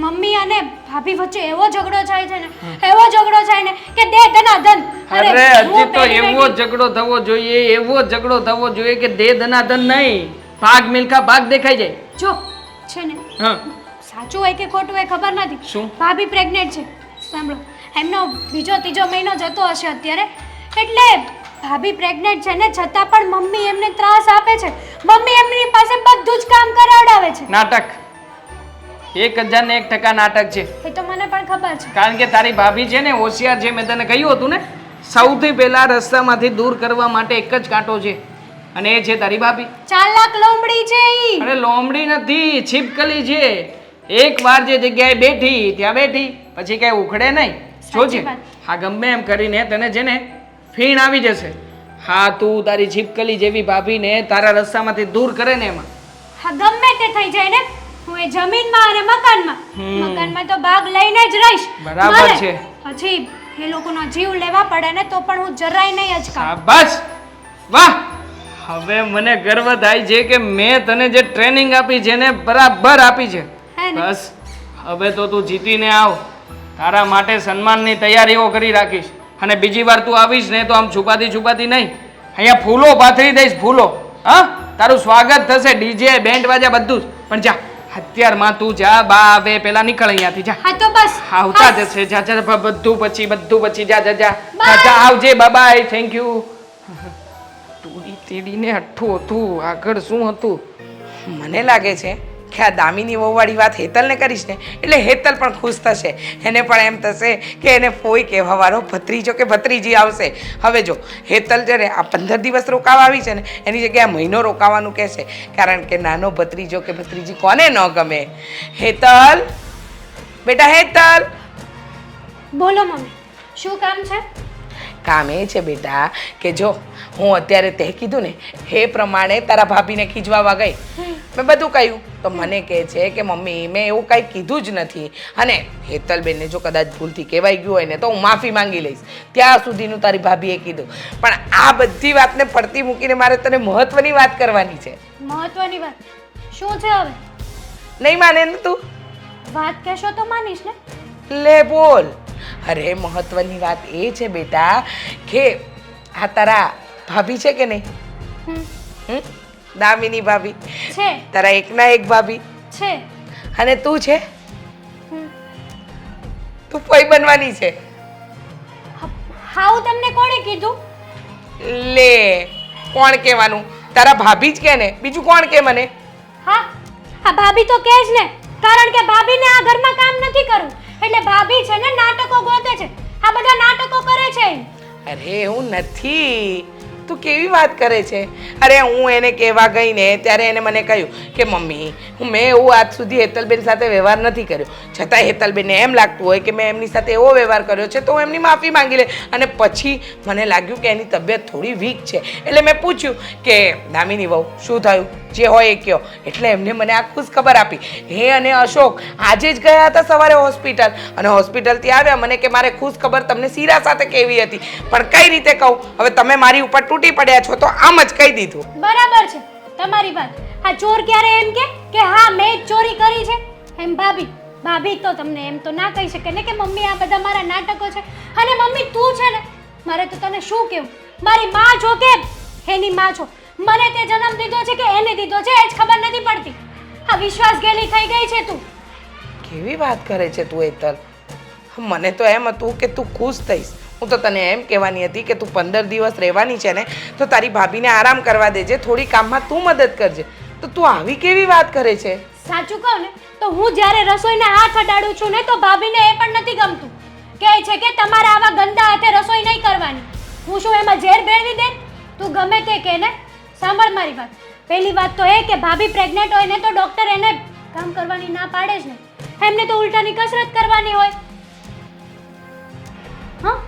મમ્મી અને ભાભી વચ્ચે એવો ઝઘડો થાય છે ને, એવો ઝઘડો થાય ને કે દે ધના ધન. અરે હું હજી તો પેલી એવો ઝઘડો થવો જોઈએ, એવો ઝઘડો થવો જોઈએ કે દે ધનાધન નહીં, ભાગ મિલકા ભાગ દેખાઈ જાય. જો છે ને, હા, સાચું હોય કે ખોટું એ ખબર નથી. શું? ભાભી પ્રેગ્નેન્ટ છે. સાંભળો, એમનો બીજો ત્રીજો મહિનો જતો હશે અત્યારે. એટલે ભાભી પ્રેગ્નેન્ટ છે ને છતાં પણ મમ્મી એમને ત્રાસ આપે છે. મમ્મી એમની પાસે બધું જ કામ કરાવડાવે છે. નાટક. 1001% નાટક છે. એ તો મને પણ ખબર છે. કારણ કે તારી ભાભી છે ને હોશિયાર છે. મેં તને કહ્યું હતું ને, સૌથી પહેલા રસ્તામાંથી દૂર કરવા માટે એક જ કાંટો છે અને એ છે તારી ભાભી. ચાલાક લોમડી છે ઈ. અરે લોમડી નથી, છીપકલી છે. એક વાર જે જગ્યાએ બેઠી ત્યાં બેઠી, પછી કઈ ઉખડે નહીં. જોજે, વાત. હા ગમે એમ કરીને તને છે ને ફીણ આવી જશે. હા, તું તારી છીપકલી જેવી ભાભીને તારા રસ્તામાંથી દૂર કરે ને એમાં. હા, ગમે તે થઈ જાય ને, હું એ જમીનમાં અને મકાનમાં, મકાનમાં તો ભાગ લઈને જ રહીશ. બરાબર ભલે છે. પછી એ લોકોનો જીવ લેવા પડે ને તો પણ હું જરાય નહીં અચકાઉં. શાબાશ, વાહ. હવે મને ગર્વ થાય છે કે મેં તને જે ટ્રેનિંગ આપી છે ને બરાબર આપી છે. હે ને? બસ હવે તો તું જીતીને આવ. તારા માટે સન્માનની તૈયારીઓ કરી રાખીશ. અને બીજી વાર તું આવીશ ને તો આમ છુપાતી નહીં, અહીંયા ફૂલો પાથરી દઈશ, ફૂલો. હા, તારું સ્વાગત થશે, ડીજે બેન્ડ વાજા બધું જ. પણ જા અત્યારમાં તું જા, બા આવે પેલા નીકળ અહીંયાથી, જા. હા તો બસ. આવતા જશે, જા જા, બધું પછી જા જા જા જા, જા, આવજે, બાય, થેન્ક યુ. તોડી તેડીને અઠ્ઠું હતું, આગળ શું હતું? મને લાગે છે કે આ દામિની વહુવાળી વાત હેતલને કરીશ ને એટલે હેતલ પણ ખુશ થશે. એને પણ એમ થશે કે એને ફોઈ કહેવાવાળો ભત્રીજો કે ભત્રીજી આવશે. હવે જો હેતલ છે ને આ 15 દિવસ રોકાવા આવી છે ને એની જગ્યાએ મહિનો રોકાવાનું કહેશે. કારણ કે નાનો ભત્રીજો કે ભત્રીજી કોને ન ગમે? હેતલ, બેટા હેતલ. બોલો મમ્મી, શું કામ છે? કામ એ છે બેટા કે જો હું અત્યારે તે કીધું ને એ પ્રમાણે તારા ભાભીને ખીજવાવા ગઈ. મેં બધું કહ્યું તો મને કહે છે કે મમ્મી મેં એવું કંઈ કીધું જ નથી. અને હેતલબેનને જો કદાચ ભૂલથી કહેવાઈ ગયું હોય ને તો હું માફી માંગી લઈશ. ત્યાં સુધીનું તારી ભાભીએ કીધું. પણ આ બધી વાતને પડતી મૂકીને મારે તને મહત્વની વાત કરવાની છે. મહત્વની વાત શું છે હવે? નહીં માને ને તું? વાત કહેશો તો માનીશ ને. લે બોલ. અરે મહત્વની વાત એ છે બેટા કે આ તારા ભાભી છે કે નહીં? હમ, દામિની ભાભી છે તારા એકના એક ભાભી છે. અને તું છે, હમ. તું ફઈ બનવાની છે. હાઉ તમને કોણે કીધું? લે કોણ કહેવાનું? તારા ભાભી જ કે ને, બીજું કોણ કે મને? હા, આ ભાભી તો કહે જ ને, કારણ કે ભાભીને આ ઘરમાં કામ નથી કરવું એટલે ભાભી છે ને નાટકો ગોતે છે, આ બધા નાટકો કરે છે. અરે હું નથી. તું કેવી વાત કરે છે? અરે હું એને કહેવા ગઈ ને ત્યારે એને મને કહ્યું કે મમ્મી મેં એવું આજ સુધી હેતલબેન સાથે વ્યવહાર નથી કર્યો. છતાં હેતલબેનને એમ લાગતું હોય કે મેં એમની સાથે એવો વ્યવહાર કર્યો છે તો હું એમની માફી માંગી લે. અને પછી મને લાગ્યું કે એની તબિયત થોડી વીક છે એટલે મેં પૂછ્યું કે દામિની વહુ શું થયું, જે હોય એ કહો. એટલે એમને મને આ ખુશ ખબર આપી. હે અને અશોક આજે જ ગયા હતા સવારે હોસ્પિટલ અને હોસ્પિટલથી આવ્યા મને કે મારે ખુશ ખબર તમને સીરા સાથે કેવી હતી. પણ કઈ રીતે કહું? હવે તમે મારી ઉપર તૂટી પડ્યા છો તો આમ જ કહી દીધું. બરાબર છે તમારી વાત. આ ચોર ક્યારે એમ કે હા મેં જ ચોરી કરી છે? એમ ભાભી તો તમને એમ તો ના કહી શકે ને કે મમ્મી આ બધા મારા નાટકો છે. અને મમ્મી તું છે ને, મારે તો તને શું કહેવું, મારી માં છો કે એની માં છો, મને તે જન્મ દીધો છે કે એને દીધો છે એ જ ખબર નથી પડતી. આ વિશ્વાસઘાતી થઈ ગઈ છે તું. કેવી વાત કરે છે તું હેતલ? મને તો એમ હતું કે તું ખુશ થઈશ. હું તો તને એમ કહેવાની હતી કે તું 15 દિવસ રહેવાની છે ને તો તારી ભાભીને આરામ કરવા દેજે, થોડી કામમાં તું મદદ કરજે. તો તું આવી કેવી વાત કરે છે? સાચું કહું ને તો હું જ્યારે રસોઈના હાથ અડાડું છું ને તો ભાભીને એ પણ નથી ગમતું. કહે છે કે તમારે આવા ગંદા હાથે રસોઈ નહીં કરવાની. હું શું એમાં ઝેર ભેળવી દે? તું ગમે તે કે ને, સાંભળ મારી વાત. પહેલી વાત તો એ કે ભાભી પ્રેગ્નેન્ટ હોય ને તો ડોક્ટર એને કામ કરવાની ના પાડે જ ને. એમને તો ઉલટાની કસરત કરવાની હોય. હા,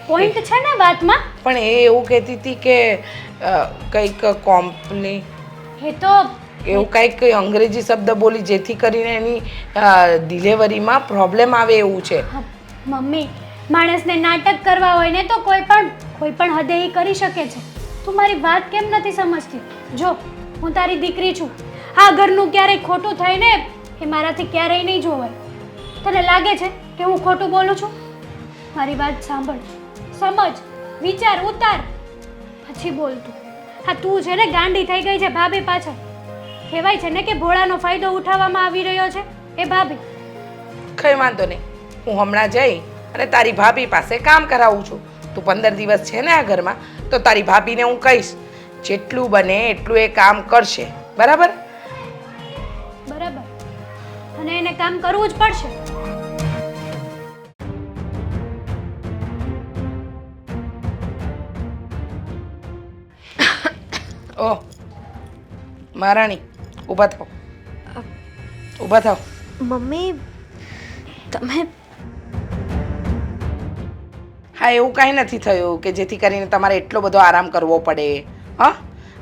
પોઈન્ટ છે ને વાતમાં. પણ એ એવું કહેતી હતી કે કંઈક કોમ્પની એ તો એવું કંઈક અંગ્રેજી શબ્દ બોલી જેથી કરીને એની ડિલિવરીમાં પ્રોબ્લેમ આવે એવું છે. હા, મમ્મી, માણસને નાટક કરવા હોય ને તો કોઈ પણ હદે એ કરી શકે છે. તું મારી વાત કેમ નથી સમજતી? જો, હું તારી દીકરી છું. આ ઘરનું ક્યારેય ખોટું થાય ને એ મારાથી ક્યારેય નહીં જોવાય. તને લાગે છે કે હું ખોટું બોલું છું? મારી વાત સાંભળ, સમજ, વિચાર ઉતાર, પછી બોલ તું. હા, તું છે ને ગાંડી થઈ ગઈ છે ભાભી પાછળ. કહેવાય છે ને કે ભોળાનો ફાયદો ઉઠાવવામાં આવી રહ્યો છે એ ભાભી. કંઈ વાંધો નહીં, હું હમણાં જઈ અને તારી ભાભી પાસે કામ કરાવું છું. તું 15 દિવસ છે ને આ ઘરમાં તો તારી ભાભીને હું કહીશ જેટલું બને એટલું એ કામ કરશે. બરાબર? બરાબર. અને એને કામ કરવું જ પડશે. ઓહ મહારાણી, ઊભા થાવ, ઊભા થાવ. મમ્મી તમે હા, એવું કાંઈ નથી થયું કે જેથી કરીને તમારે એટલો બધો આરામ કરવો પડે. હા,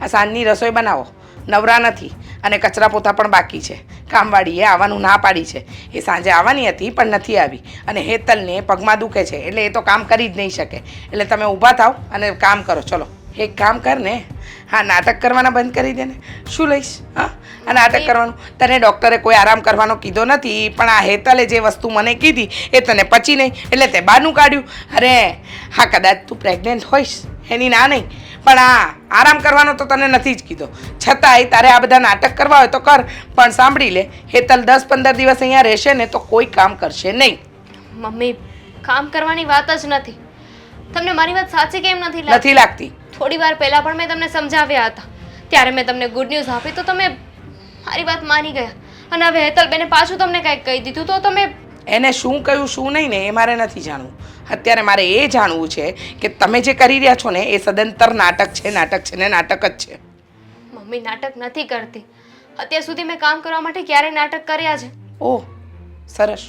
આ સાંજની રસોઈ બનાવો, નવરા નથી અને કચરા પોતા પણ બાકી છે. કામવાળીએ આવવાનું ના પાડી છે. એ સાંજે આવવાની હતી પણ નથી આવી અને હેતલને પગમાં દુખે છે એટલે એ તો કામ કરી જ નહીં શકે. એટલે તમે ઊભા થાવ અને કામ કરો. ચલો, એક કામ કર ને, હા, નાટક કરવાના બંધ કરી દે ને. શું લઈશ? હા, આ નાટક કરવાનું. તને ડૉક્ટરે કોઈ આરામ કરવાનો કીધો નથી, પણ આ હેતલે જે વસ્તુ મને કીધી એ તને પચી નહીં એટલે તે બહારનું કાઢ્યું. અરે હા, કદાચ તું પ્રેગ્નેન્ટ હોઈશ એની ના નહીં, પણ આ આરામ કરવાનો તો તને નથી જ કીધો. છતાંય તારે આ બધા નાટક કરવા હોય તો કર, પણ સાંભળી લે, હેતલ 10-15 દિવસ અહીંયા રહેશે ને તો કોઈ કામ કરશે નહીં. મમ્મી, કામ કરવાની વાત જ નથી. તમને મારી વાત સાચી કેમ નથી નથી લાગતી? થોડી વાર પહેલા પણ મેં તમને સમજાવ્યા હતા. ત્યારે મેં તમને ગુડ ન્યૂઝ આપી તો તમે મારી વાત માની ગયા અને હવે હેતલબેને પાછું તમને કંઈક કહી દીધું તો તમે એને શું કહ્યું શું નહીં ને એ મારે નથી જાણવું. અત્યારે મારે એ જાણવું છે કે તમે જે કરી રહ્યા છો ને એ સદંતર નાટક છે, નાટક છે ને નાટક જ છે. મમ્મી, નાટક નથી કરતી. અત્યાર સુધી મેં કામ કરવા માટે ક્યારેય નાટક કર્યા છે? ઓહ સરસ,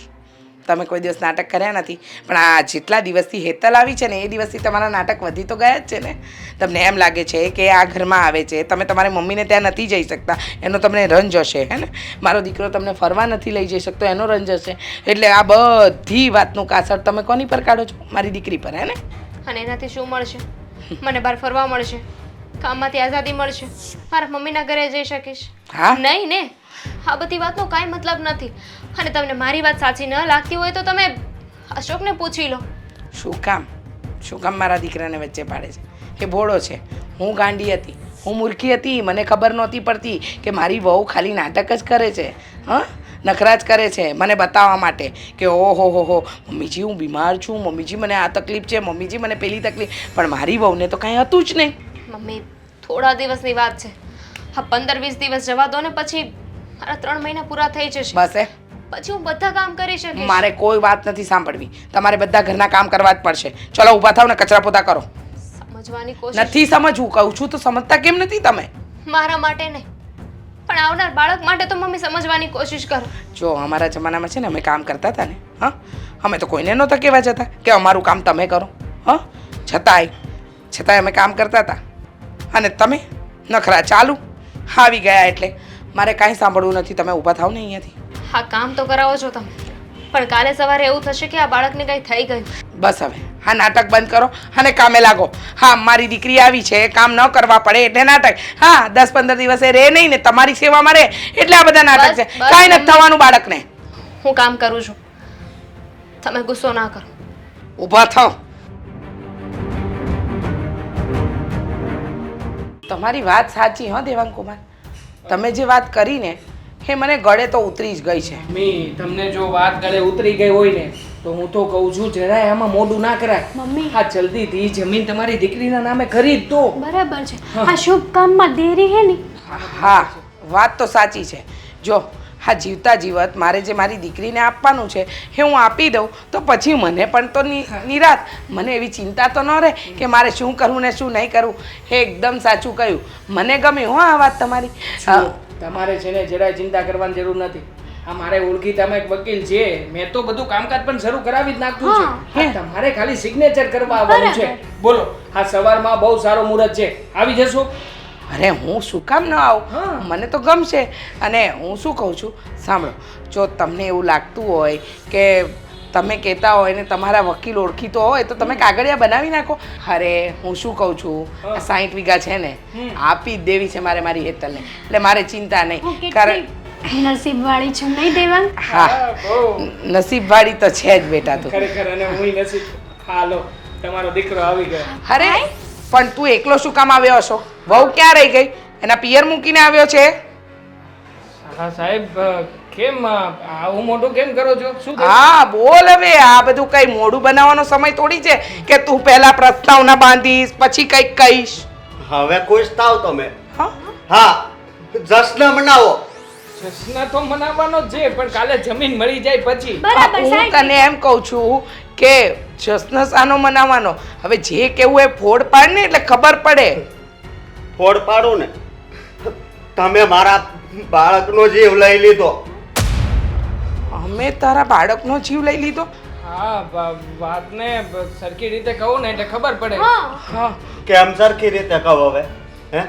તમે કોઈ દિવસ નાટક કર્યા નથી, પણ આ જેટલા દિવસથી હેતલ આવી છે ને એ દિવસથી તમારા નાટક વધી તો ગયા જ છે ને. તમને એમ લાગે છે કે આ ઘરમાં આવે છે, તમે તમારી મમ્મીને ત્યાં નથી જઈ શકતા, એનો તમને રંજ હશે, હે ને? મારો દીકરો તમને ફરવા નથી લઈ જઈ શકતો એનો રંજ હશે. એટલે આ બધી વાતનું કાસર તમે કોની પર કાઢો છો? મારી દીકરી પર, હે ને? અને એનાથી શું મળશે? મને બહાર ફરવા મળશે, કામમાંથી આઝાદી મળશે, મારા મમ્મીના ઘરે જઈ શકીશ. હા, નહીં ને, આ બધી વાતનો કાંઈ મતલબ નથી. અને તમને મારી વાત સાચી ન લાગતી હોય તો તમે અશોકને પૂછી લો. શું કામ મારા દીકરાને વચ્ચે પાડે છે? એ ભોળો છે, હું ગાંડી હતી, હું મૂર્ખી હતી. મને ખબર નહોતી પડતી કે મારી વહુ ખાલી નાટક જ કરે છે. હા, નખરા જ કરે છે મને બતાવવા માટે કે ઓહો હો મમ્મીજી હું બીમાર છું, મમ્મીજી મને આ તકલીફ છે, મમ્મીજી મને પેલી તકલીફ. પણ મારી વહુને તો કાંઈ હતું જ નહીં. મમ્મી, થોડા દિવસની વાત છે. હા, 15-20 દિવસ જવા દો ને, પછી મારા 3 મહિના પૂરા થઈ જશે. બસ પછી હું બધા કામ કરી શકીશ. મારે કોઈ વાત નથી સાંભળવી. તમારે બધા ઘરના કામ કરવા જ પડશે. ચલો ઊભા થાવ ને કચરા પોતા કરો. સમજવાની કોશિશ નથી સમજવું, કહું છું તો સમજતા કેમ નથી તમે? મારા માટે નહીં પણ આવનાર બાળક માટે તો મમ્મી સમજવાની કોશિશ કરો. જો અમારા જમાનામાં છે ને અમે કામ કરતા હતા ને, હા, અમે તો કોઈને નહોતા કહેવા જતા કે અમારું કામ તમે કરો. હા, છતાંય અમે કામ કરતા હતા અને તમે નખરા ચાલુ આવી ગયા. એટલે મારે કાંઈ સાંભળવું નથી. તમે ઊભા થાવ ને અહીંયાથી. હા, કામ તો કરાવો છો તમે, પણ કાલે સવારે એવું થશે કે આ બાળકને કંઈ થઈ ગયું. બસ હવે હા, નાટક બંધ કરો અને કામે લાગો. હા, મારી દીકરી આવી છે, કામ ન કરવા પડે એટલે નાટક. હા, 10-15 દિવસે રહે નહીં ને તમારી સેવામાં રહે એટલે આ બધા નાટક છે. કાંઈ નથી થવાનું બાળકને. હું કામ કરું છું, તમે ગુસ્સો ના કરો. ઊભા થાવ. તમારી વાત સાચી હો દેવાંગ કુમાર. તમે જે વાત કરીને એ મને ગળે તો ઉતરી જ ગઈ છે. મમ્મી તમને જો વાત ગળે ઉતરી ગઈ હોય ને તો હું તો કહું છું જરાય આમાં મોઢું ના કરાય. મમ્મી હા જલ્દીથી જમીન તમારી દીકરીના નામે કરી જ દો. બરાબર છે આ શુભ કામમાં દેરી હે ની હા વાત તો સાચી છે. જો હા જીવતા જીવત મારે જે મારી દીકરીને આપવાનું છે એ હું આપી દઉં તો પછી મને પણ તો નિરાત, મને એવી ચિંતા તો ન રહે કે મારે શું કરવું ને શું નહીં કરવું. એ એકદમ સાચું કહ્યું, મને ગમ્યું હો આ વાત તમારી. જુઓ, તમારે છે ને જરાય ચિંતા કરવાની જરૂર નથી. આ મારે ઓળખીતામાં એક વકીલ છે, મેં તો બધું કામકાજ પણ શરૂ કરાવી જ નાખ્યું છે. હા, તમારે ખાલી સિગ્નેચર કરવા આવવાનું છે. બોલો, આ સવારમાં બહુ સારો મુહૂર્ત છે, આવી જશો? અરે હું શું કામ ન આવું, મને તો ગમશે. અને હું શું કહું છું સાંભળો, જો તમને એવું લાગતું હોય કે તમે કહેતા હોય ને તમારા વકીલ ઓળખીતો હોય તો તમે કાગળિયા બનાવી નાખો. અરે હું શું કહું છું, આ 60 વીઘા છે ને આપી જ દેવી છે મારે મારી હેતલને, એટલે મારે ચિંતા નહીં. કારણ નસીબ વાળી છું નહીં દેવાંગ? હા નસીબવાળી તો છે જ બેટા તું. ખરેખર અને હું નસીબ. હાલો તમારો દીકરો આવી ગયો. અરે પણ તું એકલો શું કામ આવ્યો હશો? વહુ ક્યાં રહી ગઈ? એના પિયર મૂકીને આવ્યો છે? હા સાહેબ, કેમ આવું મોટું કેમ કરો છો? શું થયું? હા બોલ હવે, આ બધું કઈ મોઢું બનાવવાનો સમય થોડી છે કે તું પહેલા પ્રસ્તાવ ના બાંધીશ પછી કઈક કહીશ. હવે ખુશ થાવ તમે. હા હા જશ્ન મનાવો. જશ્ન તો મનાવવાનો જ છે, પણ કાલે જમીન મળી જાય પછી. બરાબર હું સાહેબ તને એમ કહું છું કે જશ્ન સાનો મનાવવાનો, હવે જે કેવું એ ફોડ પાડ ને એટલે ખબર પડે. ફોડ પાડું ને, તમે મારા બાળકનો જીવ લઈ લીધો. અમે તારા બાળકનો જીવ લઈ લીધો? હા વાતને સરખી રીતે કહું ને એટલે ખબર પડે. હા કેમ સરખી રીતે કહો હવે? હે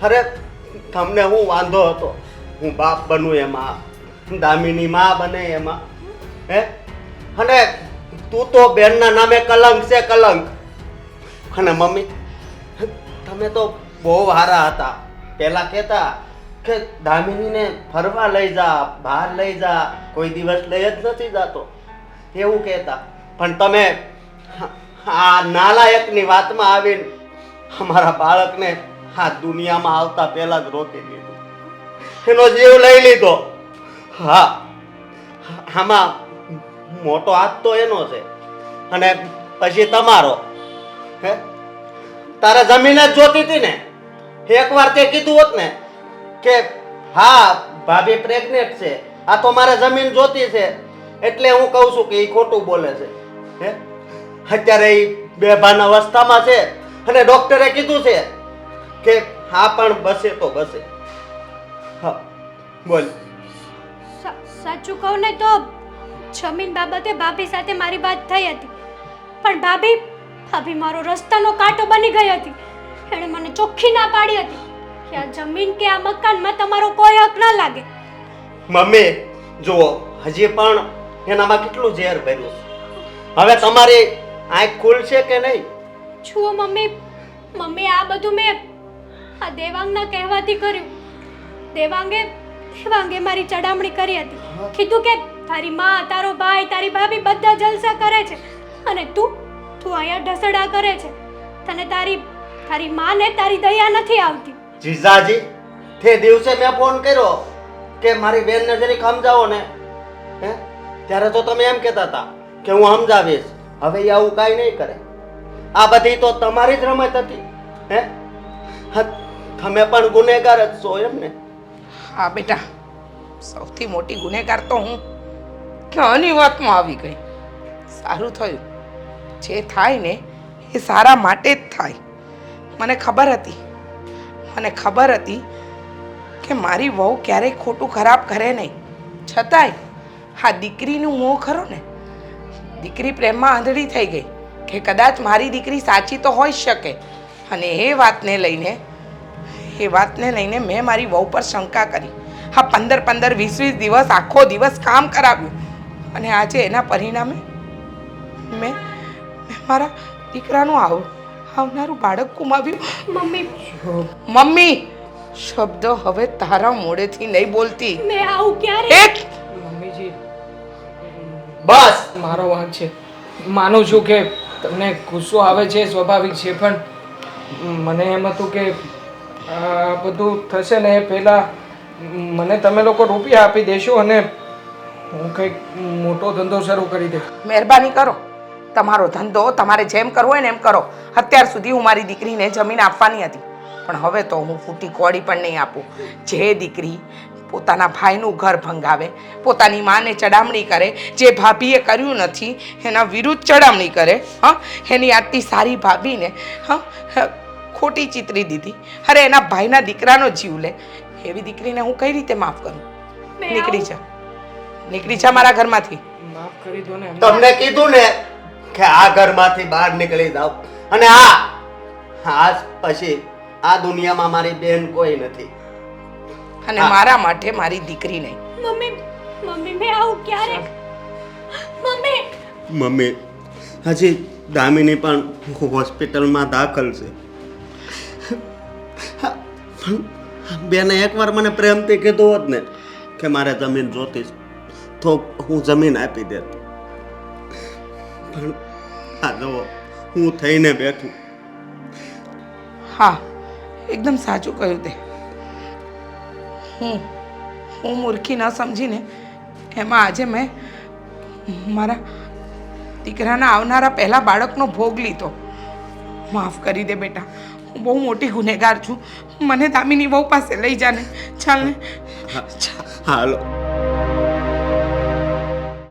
અરે તમને હું વાંધો હતો? હું બાપ બનું એમાં, દામિની માં બને એમાં. હે અને તું તો બેનના નામે કલંક છે, કલંક. અને મમ્મી તમે તો બહુ હારા હતા. પહેલા કહેતા કે દામિનીને ફરવા લઈ જા, બહાર લઈ જા, કોઈ દિવસ લઈ જ નથી જાતો એવું કહેતા. પણ તમે આ નાલાયકની વાતમાં આવીને અમારા બાળકને આ દુનિયામાં આવતા પહેલા જ રોકી દીધું, એનો જીવ લઈ લીધો. હા આમાં મોટો હાથ તો એનો છે અને પછી તમારો. હે તારે જમીન જ જોતી હતી ને? એકવાર તે કીધું હોત ને કે હા ભાભી પ્રેગ્નેન્ટ છે, આ તો મારે જમીન જોતી છે, એટલે હું કહું છું કે એ ખોટું બોલે છે. હે અત્યારે એ બેભાન અવસ્થામાં છે અને ડોક્ટરે કીધું છે કે હા પણ બસે તો બસે. હા બોલ. સાચું કહું ને તો જમીન બાબતે ભાભી સાથે મારી વાત થઈ હતી, પણ ભાભી મારો રસ્તાનો કાંટો બની ગઈ હતી. એણે મને ચોખ્ખી ના પાડી હતી કે આ જમીન કે આ મકાનમાં તમારો કોઈ હક ના લાગે. મમ્મી જુઓ, હજી પણ એનામાં કેટલું ઝેર ભર્યું છે. હવે તમારી આંખ ખુલશે કે નહીં? જુઓ મમ્મી આ બધું મેં આ દેવાંગના કહેવાથી કર્યું. દેવાંગે મારી ચડામણી કરી હતી. કીધું કે તારી માં, તારો ભાઈ, તારી ભાભી બધા જલસા કરે છે અને તું અહીંયા ઢસડા કરે છે. તને તારી માને તારી દયા નથી આવતી. જીજાજી તે દિવસે મેં ફોન કર્યો કે મારી બેનને જરીક સમજાવો ને, હે ત્યારે તો તમે એમ કહેતા હતા કે હું સમજાવીશ. હવે એ આવું કાંઈ નહીં કરે. આ બધી તો તમારી જ રમત હતી. હે તમે પણ ગુનેગાર જ છો એમ ને? હા બેટા, સૌથી મોટી ગુનેગાર તો હું કે આની વાતમાં આવી ગઈ. સારું થયું, જે થાય ને એ સારા માટે જ થાય. મને ખબર હતી કે મારી વહુ ક્યારેય ખોટું ખરાબ કરે નહીં. છતાંય હા દીકરીનું મોહ ખરો ને, દીકરી પ્રેમમાં આંધળી થઈ ગઈ કે કદાચ મારી દીકરી સાચી તો હોઈ શકે. અને એ વાતને લઈને મેં મારી વહુ પર શંકા કરી. હા 15 20 દિવસ આખો દિવસ કામ કરાવ્યું અને આજે એના પરિણામે મેં મારા દીકરાનું આવનારું બાળક ગુમાવ્યું. મમ્મી શબ્દ હવે તારા મોઢેથી નહીં બોલતી. મેં આવું ક્યારે? મમ્મીજી બસ મારો વાંક છે, માનું છું કે તમને ગુસ્સો આવે છે, સ્વાભાવિક છે, પણ મને એમ હતું કે આ બધું થશે ને એ પહેલાં મને તમે લોકો રૂપિયા આપી દેશો અને હું કંઈક મોટો ધંધો શરૂ કરી દઈશ. મહેરબાની કરો, તમારો ધંધો તમારે જેમ કરવો હોય ને એમ કરો. અત્યાર સુધી હું મારી દીકરીને જમીન આપવાની હતી, પણ હવે તો હું ફૂટી કોડી પણ નહીં આપું. જે દીકરી પોતાના ભાઈનું ઘર ભંગાવે, પોતાની માને ચડામણી કરે, જે ભાભીએ કર્યું નથી એના વિરુદ્ધ ચડામણી કરે, હા, એની આટલી સારી ભાભીને ખોટી ચિતરી દીધી. અરે એના ભાઈના દીકરાનો જીવ લે, એવી દીકરીને હું કઈ રીતે માફ કરું? નીકળી જા, નીકળી જા મારા ઘરમાંથી. માફ કરી દો ને. તમને કીધું ને કે આ ઘરમાંથી બહાર નીકળી જાવ. અને આજ પછી આ દુનિયામાં મારી બેન કોઈ નથી. અને મારા માટે મારી દીકરી નહીં. મમ્મી મમ્મી મેં આવું ક્યારેક મમ્મી હજી દામિની પણ હોસ્પિટલમાં દાખલ છે. બેને એકવાર મને પ્રેમથી કીધું હોત ને કે મારે જમીન જોતી તો હું જમીન આપી દેત. પણ આ જો હું થઈને બેઠું. હા, એકદમ સાચું કહ્યું તે. હું મૂર્ખી ન સમજીને એમાં આજે મેં મારા દીકરાના આવનારા પહેલા બાળકનો ભોગ લીધો. માફ કરી દે બેટા, હું બહુ મોટી ગુનેગાર છું. મને દામિની બહુ પાસે લઈ જાને. ચાલ ને. હાલો.